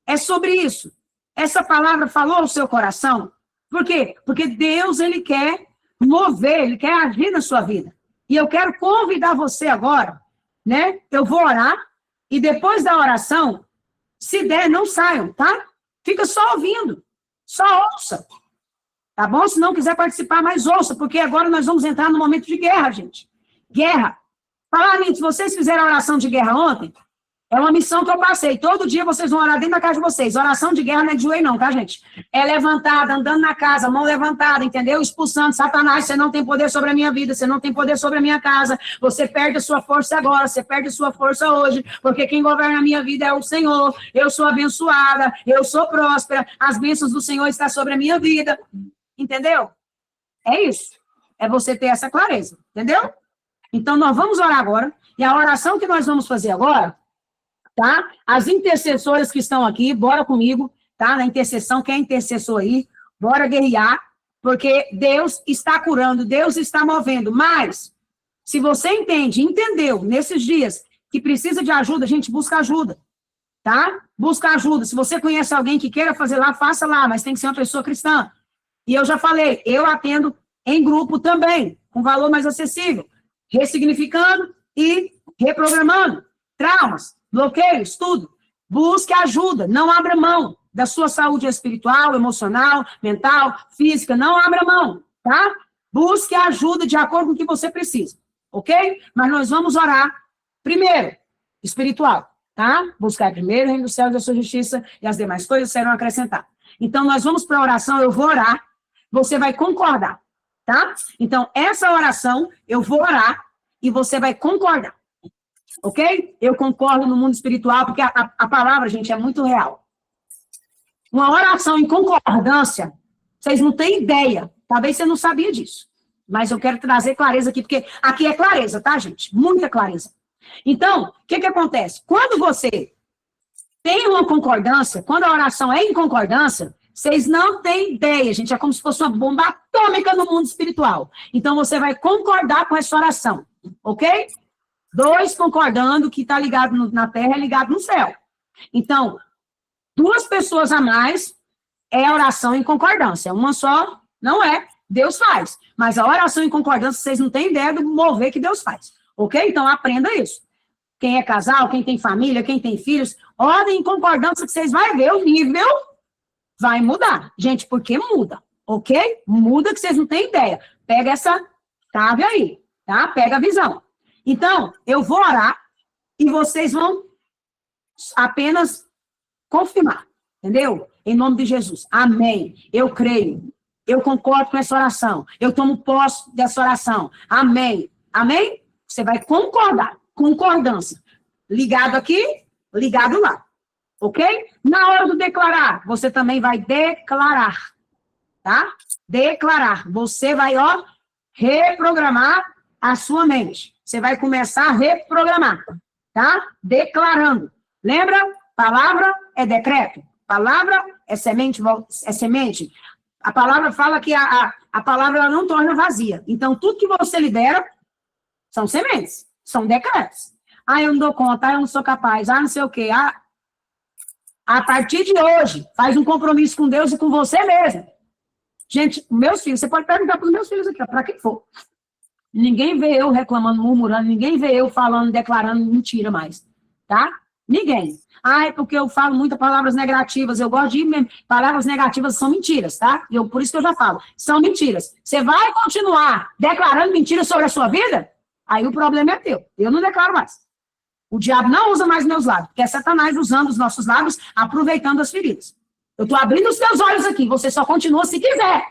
S1: É sobre isso. Essa palavra falou ao seu coração? Por quê? Porque Deus, ele quer mover, ele quer agir na sua vida. E eu quero convidar você agora, né? Eu vou orar e depois da oração, se der, não saiam, tá? Fica só ouvindo. Só ouça. Tá bom? Se não quiser participar, mais ouça, porque agora nós vamos entrar no momento de guerra, gente. Guerra. Falar, se vocês fizeram a oração de guerra ontem, é uma missão que eu passei. Todo dia vocês vão orar dentro da casa de vocês. Oração de guerra não é de joelho, não, tá, gente? É levantada, andando na casa, mão levantada, entendeu? Expulsando Satanás. Você não tem poder sobre a minha vida, você não tem poder sobre a minha casa. Você perde a sua força agora, você perde a sua força hoje, porque quem governa a minha vida é o Senhor. Eu sou abençoada, eu sou próspera, as bênçãos do Senhor estão sobre a minha vida. Entendeu? É isso. É você ter essa clareza, entendeu? Então, nós vamos orar agora, e a oração que nós vamos fazer agora, tá? As intercessoras que estão aqui, bora comigo, tá? Na intercessão, quem é intercessor aí, bora guerrear, porque Deus está curando, Deus está movendo, mas, se você entendeu, nesses dias, que precisa de ajuda, gente, busca ajuda, tá? Busca ajuda, se você conhece alguém que queira fazer lá, faça lá, mas tem que ser uma pessoa cristã. E eu já falei, eu atendo em grupo também, com valor mais acessível, ressignificando e reprogramando traumas, bloqueios, tudo. Busque ajuda, não abra mão da sua saúde espiritual, emocional, mental, física, não abra mão, tá? Busque ajuda de acordo com o que você precisa, ok? Mas nós vamos orar, primeiro, espiritual. tá? Buscar primeiro o reino dos céus e a sua justiça, e as demais coisas serão acrescentadas. Então, nós vamos para a oração, eu vou orar, você vai concordar, tá? Então, essa oração, eu vou orar, e você vai concordar, ok? Eu concordo no mundo espiritual, porque a palavra, gente, é muito real. Uma oração em concordância, vocês não têm ideia, talvez você não sabia disso, mas eu quero trazer clareza aqui, porque aqui é clareza, tá, gente? Muita clareza. Então, o que acontece? Quando você tem uma concordância, quando a oração é em concordância, vocês não têm ideia, gente, é como se fosse uma bomba atômica no mundo espiritual. Então, você vai concordar com essa oração, ok? 2 concordando que está ligado na terra é ligado no céu. Então, 2 pessoas a mais é a oração em concordância. Uma só não é, Deus faz. Mas a oração em concordância, vocês não têm ideia do mover que Deus faz. Ok? Então, aprenda isso. Quem é casal, quem tem família, quem tem filhos, ordem em concordância que vocês vão ver o nível vai mudar. Gente, porque muda. Ok? Muda que vocês não têm ideia. Pega essa chave aí, tá? Pega a visão. Então, eu vou orar e vocês vão apenas confirmar. Entendeu? Em nome de Jesus. Amém. Eu creio. Eu concordo com essa oração. Eu tomo posse dessa oração. Amém. Amém? Você vai concordar. Concordância. Ligado aqui, ligado lá. Ok? Na hora do declarar, você também vai declarar. Tá? Declarar. Você vai, ó, reprogramar a sua mente. Você vai começar a reprogramar. Tá? Declarando. Lembra? Palavra é decreto. Palavra é semente, é semente. A palavra fala que a palavra ela não torna vazia. Então, tudo que você libera são sementes, são decretos. Ah, eu não dou conta, ah, eu não sou capaz, ah, não sei o quê. Ah, a partir de hoje, faz um compromisso com Deus e com você mesmo. Gente, meus filhos, você pode perguntar para os meus filhos aqui, para quem for. Ninguém vê eu reclamando, murmurando, ninguém vê eu falando, declarando mentira mais, tá? Ninguém. Ah, é porque eu falo muitas palavras negativas, eu gosto de ir, palavras negativas são mentiras, tá? Por isso que eu já falo, são mentiras. Você vai continuar declarando mentiras sobre a sua vida? Aí o problema é teu, eu não declaro mais. O diabo não usa mais meus lábios, porque é Satanás usando os nossos lábios, aproveitando as feridas. Eu estou abrindo os teus olhos aqui, você só continua se quiser.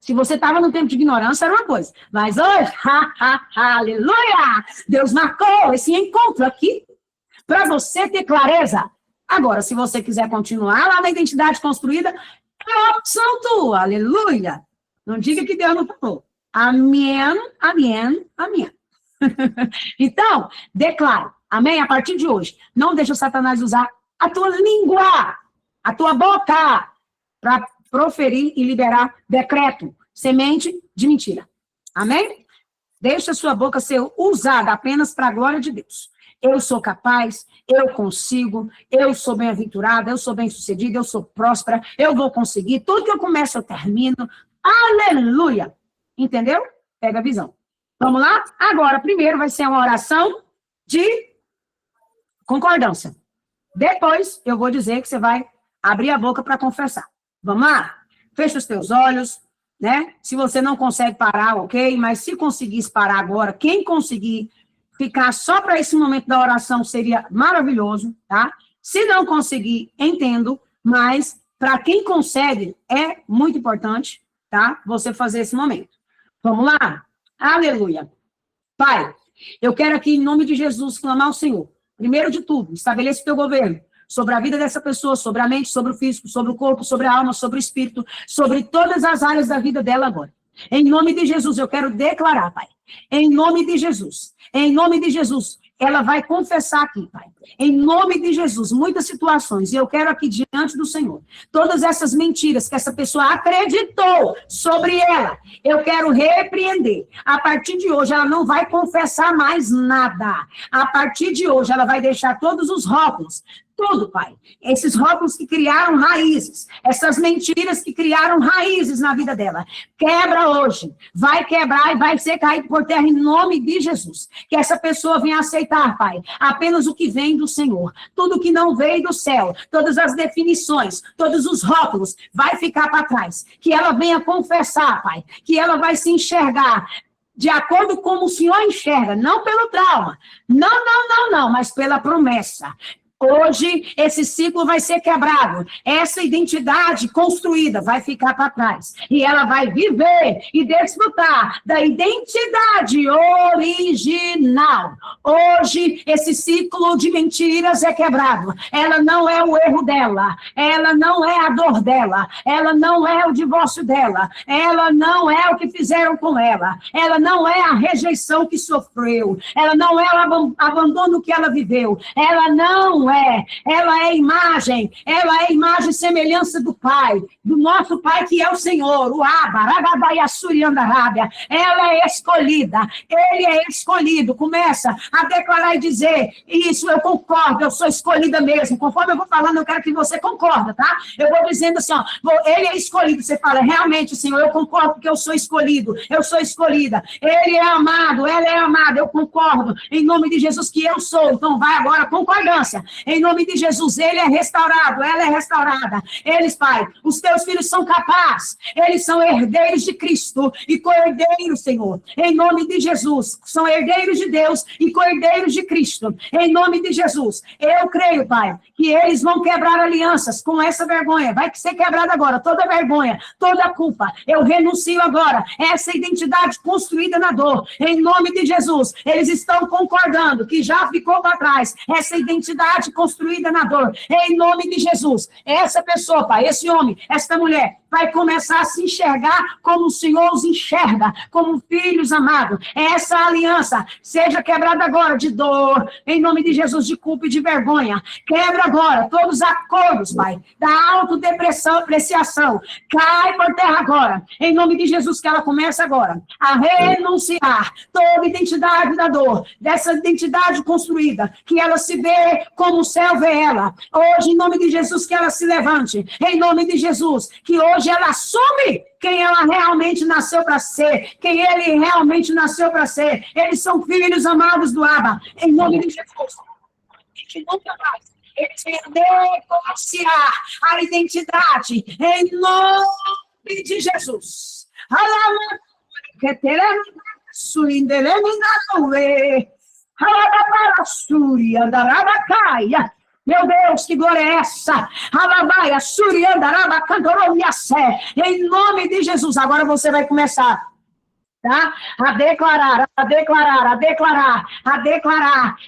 S1: Se você estava no tempo de ignorância, era uma coisa. Mas hoje, aleluia! Deus marcou esse encontro aqui para você ter clareza. Agora, se você quiser continuar lá na identidade construída, é opção tua, aleluia. Não diga que Deus não falou. Amém, amém, amém. Então, declaro, amém, a partir de hoje, não deixa o Satanás usar a tua língua, a tua boca, para proferir e liberar decreto, semente de mentira. Amém? Deixa a sua boca ser usada apenas para a glória de Deus. Eu sou capaz, eu consigo, eu sou bem-aventurada, eu sou bem-sucedida, eu sou próspera, eu vou conseguir, tudo que eu começo eu termino. Aleluia! Entendeu? Pega a visão. Vamos lá? Agora, primeiro vai ser uma oração de concordância. Depois, eu vou dizer que você vai abrir a boca para confessar. Vamos lá? Fecha os teus olhos, né? Se você não consegue parar, ok? Mas se conseguisse parar agora, quem conseguir ficar só para esse momento da oração seria maravilhoso, tá? Se não conseguir, entendo, mas para quem consegue, é muito importante, tá? Você fazer esse momento. Vamos lá? Aleluia. Pai, eu quero aqui, em nome de Jesus, clamar ao Senhor. Primeiro de tudo, estabeleça o teu governo sobre a vida dessa pessoa, sobre a mente, sobre o físico, sobre o corpo, sobre a alma, sobre o espírito, sobre todas as áreas da vida dela agora. Em nome de Jesus, eu quero declarar, Pai. Em nome de Jesus. Em nome de Jesus. Ela vai confessar aqui, Pai. Em nome de Jesus, muitas situações. E eu quero aqui diante do Senhor. Todas essas mentiras que essa pessoa acreditou sobre ela, eu quero repreender. A partir de hoje, ela não vai confessar mais nada. A partir de hoje, ela vai deixar todos os rótulos. Tudo, Pai. Esses rótulos que criaram raízes, essas mentiras que criaram raízes na vida dela. Quebra hoje. Vai quebrar e vai ser caído por terra em nome de Jesus. Que essa pessoa venha aceitar, Pai, apenas o que vem do Senhor. Tudo que não veio do céu, todas as definições, todos os rótulos, vai ficar para trás. Que ela venha confessar, Pai, que ela vai se enxergar de acordo com como o Senhor enxerga, não pelo trauma, não, mas pela promessa. Hoje, esse ciclo vai ser quebrado. Essa identidade construída vai ficar para trás. E ela vai viver e desfrutar da identidade original. Hoje, esse ciclo de mentiras é quebrado. Ela não é o erro dela. Ela não é a dor dela. Ela não é o divórcio dela. Ela não é o que fizeram com ela. Ela não é a rejeição que sofreu. Ela não é o abandono que ela viveu. Ela não é. Ela é imagem. Ela é imagem e semelhança do Pai, do nosso Pai que é o Senhor, o Abba, Ragabayassuri Andarábia. Ela é escolhida. Ele é escolhido. Começa a declarar e dizer, isso, eu concordo, eu sou escolhida mesmo. Conforme eu vou falando, eu quero que você concorda, tá? Eu vou dizendo assim, ó, ele é escolhido. Você fala, realmente, Senhor, eu concordo que eu sou escolhido, eu sou escolhida. Ele é amado, ela é amada, eu concordo. Em nome de Jesus que eu sou. Então vai agora, concordância. Em nome de Jesus, ele é restaurado, ela é restaurada. Eles, Pai, os teus filhos são capazes. Eles são herdeiros de Cristo e co-herdeiros, Senhor. Em nome de Jesus, são herdeiros de Deus e co-herdeiros de Cristo. Em nome de Jesus, eu creio, Pai, que eles vão quebrar alianças com essa vergonha. Vai ser quebrada agora, toda vergonha, toda culpa. Eu renuncio agora essa identidade construída na dor. Em nome de Jesus, eles estão concordando que já ficou para trás essa identidade construída na dor. Em nome de Jesus, essa pessoa, Pai, esse homem, esta mulher, vai começar a se enxergar como o Senhor os enxerga, como filhos amados. Essa aliança seja quebrada agora de dor, em nome de Jesus, de culpa e de vergonha. Quebra agora todos os acordos, Pai, da autodepreciação. Cai por terra agora, em nome de Jesus, que ela começa agora a renunciar toda identidade da dor, dessa identidade construída, que ela se vê como o céu vê ela. Hoje, em nome de Jesus, que ela se levante, em nome de Jesus, que hoje ela assume quem ela realmente nasceu para ser, quem ele realmente nasceu para ser. Eles são filhos amados do Abba, em nome de Jesus. Que nunca mais eles venham negociar a identidade, em nome de Jesus. Meu Deus, que glória é essa? Alabaia, Suriandaraba, Candoromiassé. Em nome de Jesus, agora você vai começar, tá? A declarar,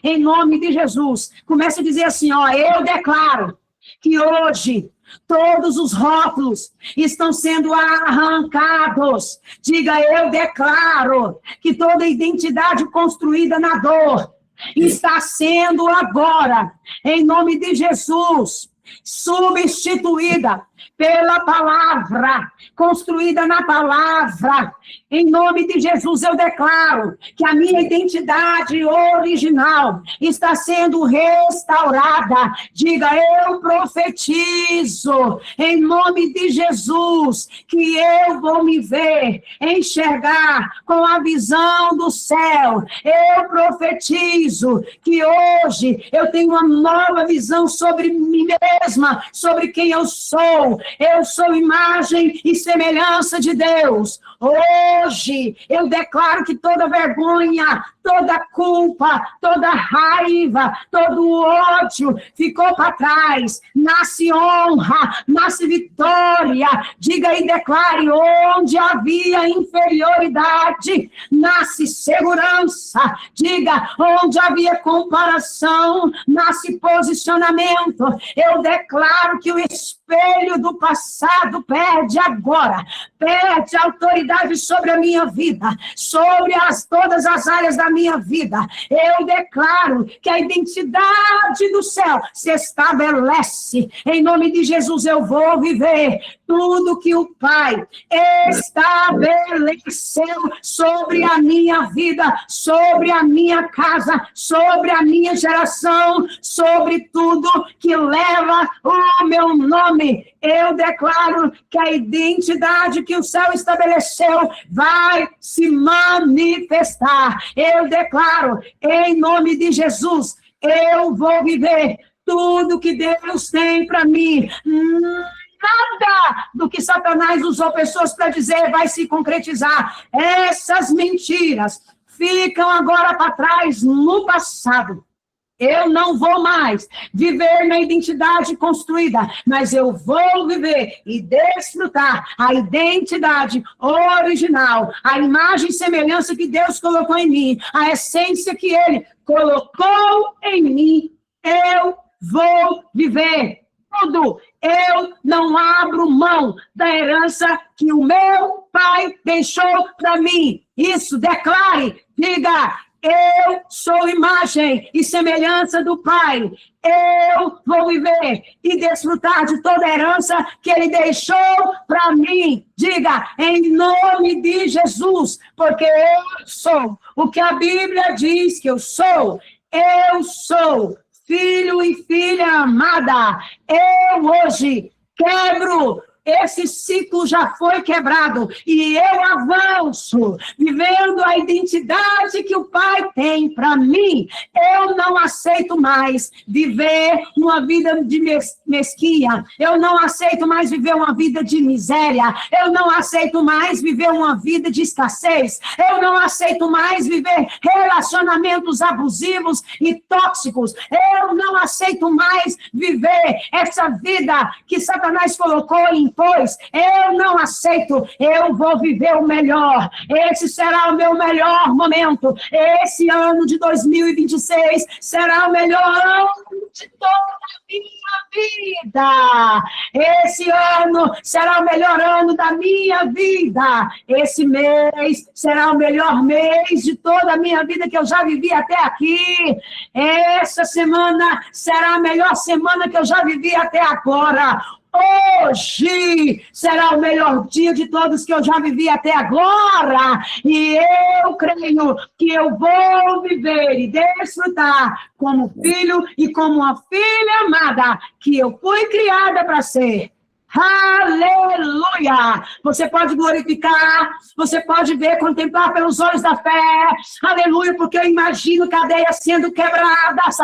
S1: em nome de Jesus. Comece a dizer assim, ó, eu declaro que hoje todos os rótulos estão sendo arrancados. Diga, eu declaro que toda identidade construída na dor está sendo agora, em nome de Jesus, substituída pela palavra, construída na palavra. Em nome de Jesus, eu declaro que a minha identidade original está sendo restaurada. Diga, eu profetizo, em nome de Jesus, que eu vou me ver, enxergar com a visão do céu. Eu profetizo que hoje eu tenho uma nova visão sobre mim mesma, sobre quem eu sou. Eu sou imagem e semelhança de Deus. Hoje, eu declaro que toda vergonha, toda culpa, toda raiva, todo ódio ficou para trás. Nasce honra, nasce vitória. Diga e declare, onde havia inferioridade, nasce segurança. Diga, onde havia comparação, nasce posicionamento. Eu declaro que o espelho do passado perde agora, perde autoridade sobre a minha vida, sobre todas as áreas da minha vida. Eu declaro que a identidade do céu se estabelece. Em nome de Jesus, eu vou viver tudo que o Pai estabeleceu sobre a minha vida, sobre a minha casa, sobre a minha geração, sobre tudo que leva o meu nome. Eu declaro que a identidade que o céu estabeleceu vai se manifestar. Eu declaro, em nome de Jesus, eu vou viver tudo que Deus tem para mim. Nada do que Satanás usou pessoas para dizer vai se concretizar. Essas mentiras ficam agora para trás no passado. Eu não vou mais viver na identidade construída, mas eu vou viver e desfrutar a identidade original, a imagem e semelhança que Deus colocou em mim, a essência que Ele colocou em mim. Eu vou viver tudo. Eu não abro mão da herança que o meu pai deixou para mim. Isso, declare, diga: eu sou imagem e semelhança do Pai. Eu vou viver e desfrutar de toda a herança que Ele deixou para mim. Diga, em nome de Jesus, porque eu sou o que a Bíblia diz que eu sou. Eu sou filho e filha amada. Eu hoje quebro. Esse ciclo já foi quebrado e eu avanço, vivendo a identidade que o Pai tem para mim. Eu não aceito mais viver uma vida de mesquinha. Eu não aceito mais viver uma vida de miséria. Eu não aceito mais viver uma vida de escassez. Eu não aceito mais viver relacionamentos abusivos e tóxicos. Eu não aceito mais viver essa vida que Satanás colocou em pois eu não aceito, eu vou viver o melhor. Esse será o meu melhor momento. Esse ano de 2026 será o melhor ano de toda a minha vida. Esse ano será o melhor ano da minha vida. Esse mês será o melhor mês de toda a minha vida que eu já vivi até aqui. Essa semana será a melhor semana que eu já vivi até agora. Hoje será o melhor dia de todos que eu já vivi até agora. E eu creio que eu vou viver e desfrutar como filho e como uma filha amada que eu fui criada para ser. Aleluia! Você pode glorificar, você pode ver, contemplar pelos olhos da fé. Aleluia, porque eu imagino cadeias sendo quebradas,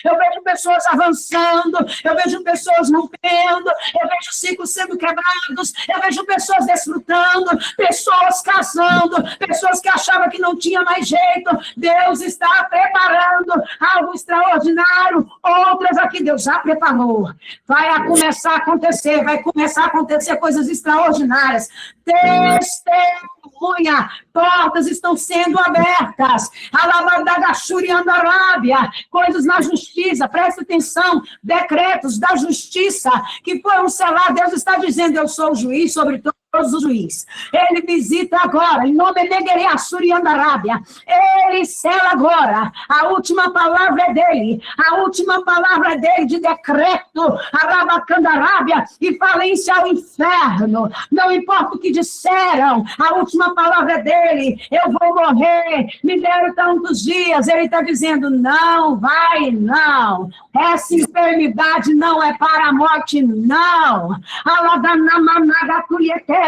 S1: eu vejo pessoas avançando, eu vejo pessoas rompendo, eu vejo ciclos sendo quebrados, eu vejo pessoas desfrutando, pessoas casando, pessoas que achavam que não tinha mais jeito. Deus está preparando algo extraordinário. Outras aqui Deus já preparou. Vai começar a acontecer, vai começar a acontecer coisas extraordinárias. Testemunha, portas estão sendo abertas. Alabadagachuri Andarábia, coisas na justiça, presta atenção, decretos da justiça que foram selados. Deus está dizendo, eu sou o juiz sobre todos os juízes. Ele visita agora, em nome de Negeriaçuri Andarábia. Ele sela agora. A última palavra é dele. A última palavra é dele de decreto. Arabacandarábia e falência ao inferno. Não importa o que disseram, a última palavra é dele. Eu vou morrer. Me deram tantos dias. Ele está dizendo, não vai, não. Essa enfermidade não é para a morte, não.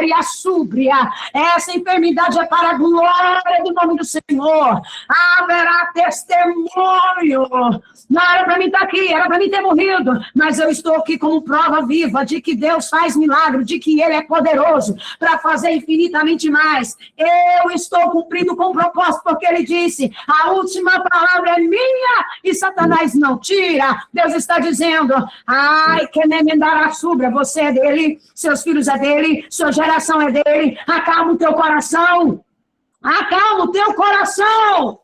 S1: E a súbria. Essa enfermidade é para a glória do nome do Senhor. Haverá testemunho. Não era para mim estar aqui, era para mim ter morrido, mas eu estou aqui como prova viva de que Deus faz milagre, de que Ele é poderoso para fazer infinitamente mais. Eu estou cumprindo com o propósito, porque Ele disse, a última palavra é minha e Satanás não tira. Deus está dizendo, ai, que nem me dará súbria, você é dele, seus filhos é dele, sua geração é dele. Acalma o teu coração. Acalma o teu coração.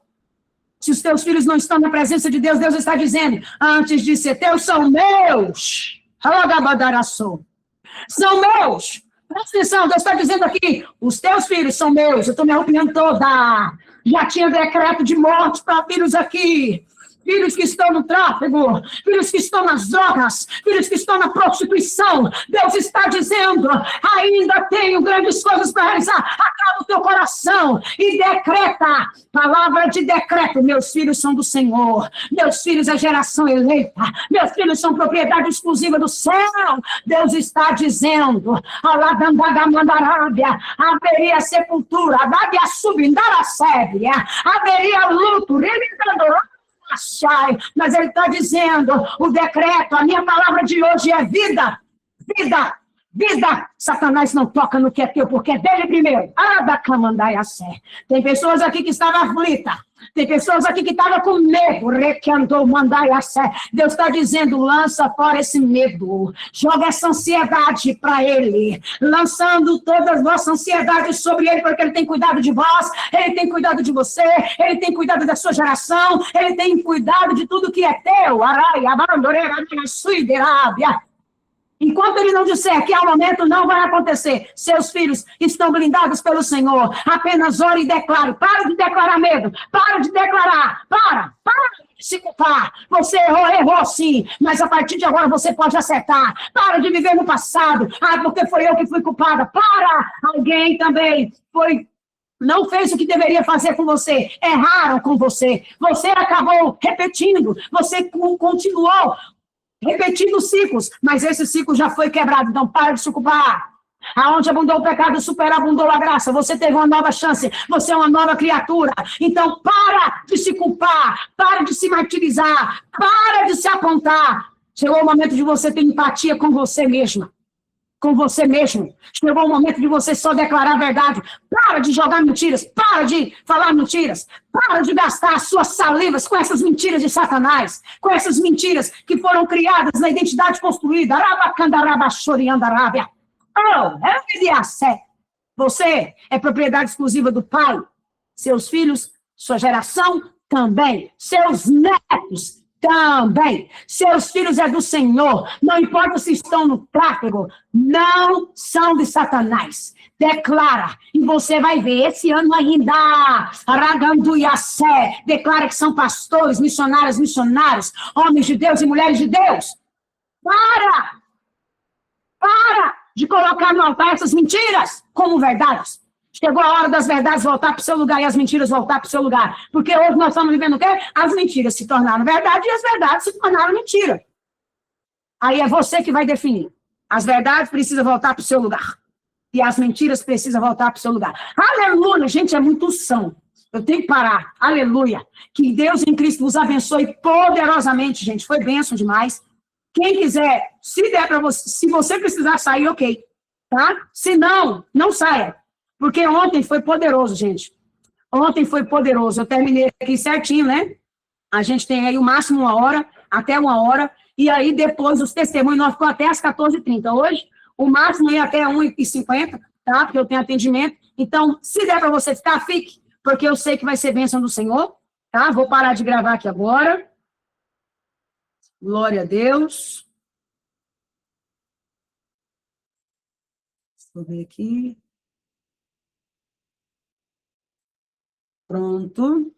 S1: Se os teus filhos não estão na presença de Deus, Deus está dizendo, antes de ser teus, são meus. São meus. Presta atenção, Deus está dizendo aqui, os teus filhos são meus. Eu estou me arrepiando toda. Já tinha decreto de morte para filhos aqui. Filhos que estão no tráfego, filhos que estão nas drogas, filhos que estão na prostituição. Deus está dizendo, ainda tenho grandes coisas para realizar. Acalma o teu coração e decreta, palavra de decreto, meus filhos são do Senhor, meus filhos é geração eleita, meus filhos são propriedade exclusiva do céu. Deus está dizendo, haveria sepultura, haveria luto, mas ele está dizendo, o decreto, a minha palavra de hoje é vida, vida, vida. Satanás não toca no que é teu, porque é dele primeiro. Abacamandaiassé. Tem pessoas aqui que estavam aflitas. Tem pessoas aqui que estavam com medo. Requentou mandaiassé. Deus está dizendo, lança fora esse medo. Joga essa ansiedade para ele. Lançando toda a nossa ansiedade sobre ele, porque ele tem cuidado de vós, ele tem cuidado de você, ele tem cuidado da sua geração, ele tem cuidado de tudo que é teu. Arai, abandoreira, suiderábia. Enquanto ele não disser que há um momento, não vai acontecer. Seus filhos estão blindados pelo Senhor. Apenas ore e declare. Para de declarar medo. Para de declarar. Para de se culpar. Você errou sim. Mas a partir de agora você pode acertar. Para de viver no passado. Porque foi eu que fui culpada. Para! Alguém também não fez o que deveria fazer com você. Erraram com você. Você acabou repetindo. Você continuou repetindo ciclos, mas esse ciclo já foi quebrado, então para de se culpar. Aonde abundou o pecado, superabundou a graça. Você teve uma nova chance, você é uma nova criatura. Então para de se culpar, para de se martirizar, para de se apontar. Chegou o momento de você ter empatia com você mesma. Com você mesmo. Chegou o momento de você só declarar a verdade. Para de jogar mentiras. Para de falar mentiras. Para de gastar as suas salivas com essas mentiras de Satanás. Com essas mentiras que foram criadas na identidade construída. Você é propriedade exclusiva do Pai. Seus filhos, sua geração também. Seus netos também. Seus filhos é do Senhor. Não importa se estão no tráfego. Não são de Satanás. Declara. E você vai ver esse ano ainda. Araganduiassé. Declara que são pastores, missionários, homens de Deus e mulheres de Deus. Para de colocar no altar essas mentiras como verdades. Chegou a hora das verdades voltar para o seu lugar e as mentiras voltar para o seu lugar. Porque hoje nós estamos vivendo o quê? As mentiras se tornaram verdade e as verdades se tornaram mentira. Aí é você que vai definir. As verdades precisam voltar para o seu lugar. E as mentiras precisam voltar para o seu lugar. Aleluia, gente, é muito unção. Eu tenho que parar. Aleluia. Que Deus em Cristo vos abençoe poderosamente, gente. Foi bênção demais. Quem quiser, se der para você, se você precisar sair, ok. Tá? Se não, não saia. Porque ontem foi poderoso, gente. Ontem foi poderoso. Eu terminei aqui certinho, né? A gente tem aí o máximo 1 hora, até 1 hora. E aí, depois, os testemunhos, nós ficamos até às 14h30. Hoje, o máximo é até 1h50, tá? Porque eu tenho atendimento. Então, se der para você ficar, fique. Porque eu sei que vai ser bênção do Senhor, tá? Vou parar de gravar aqui agora. Glória a Deus. Deixa eu ver aqui. Pronto.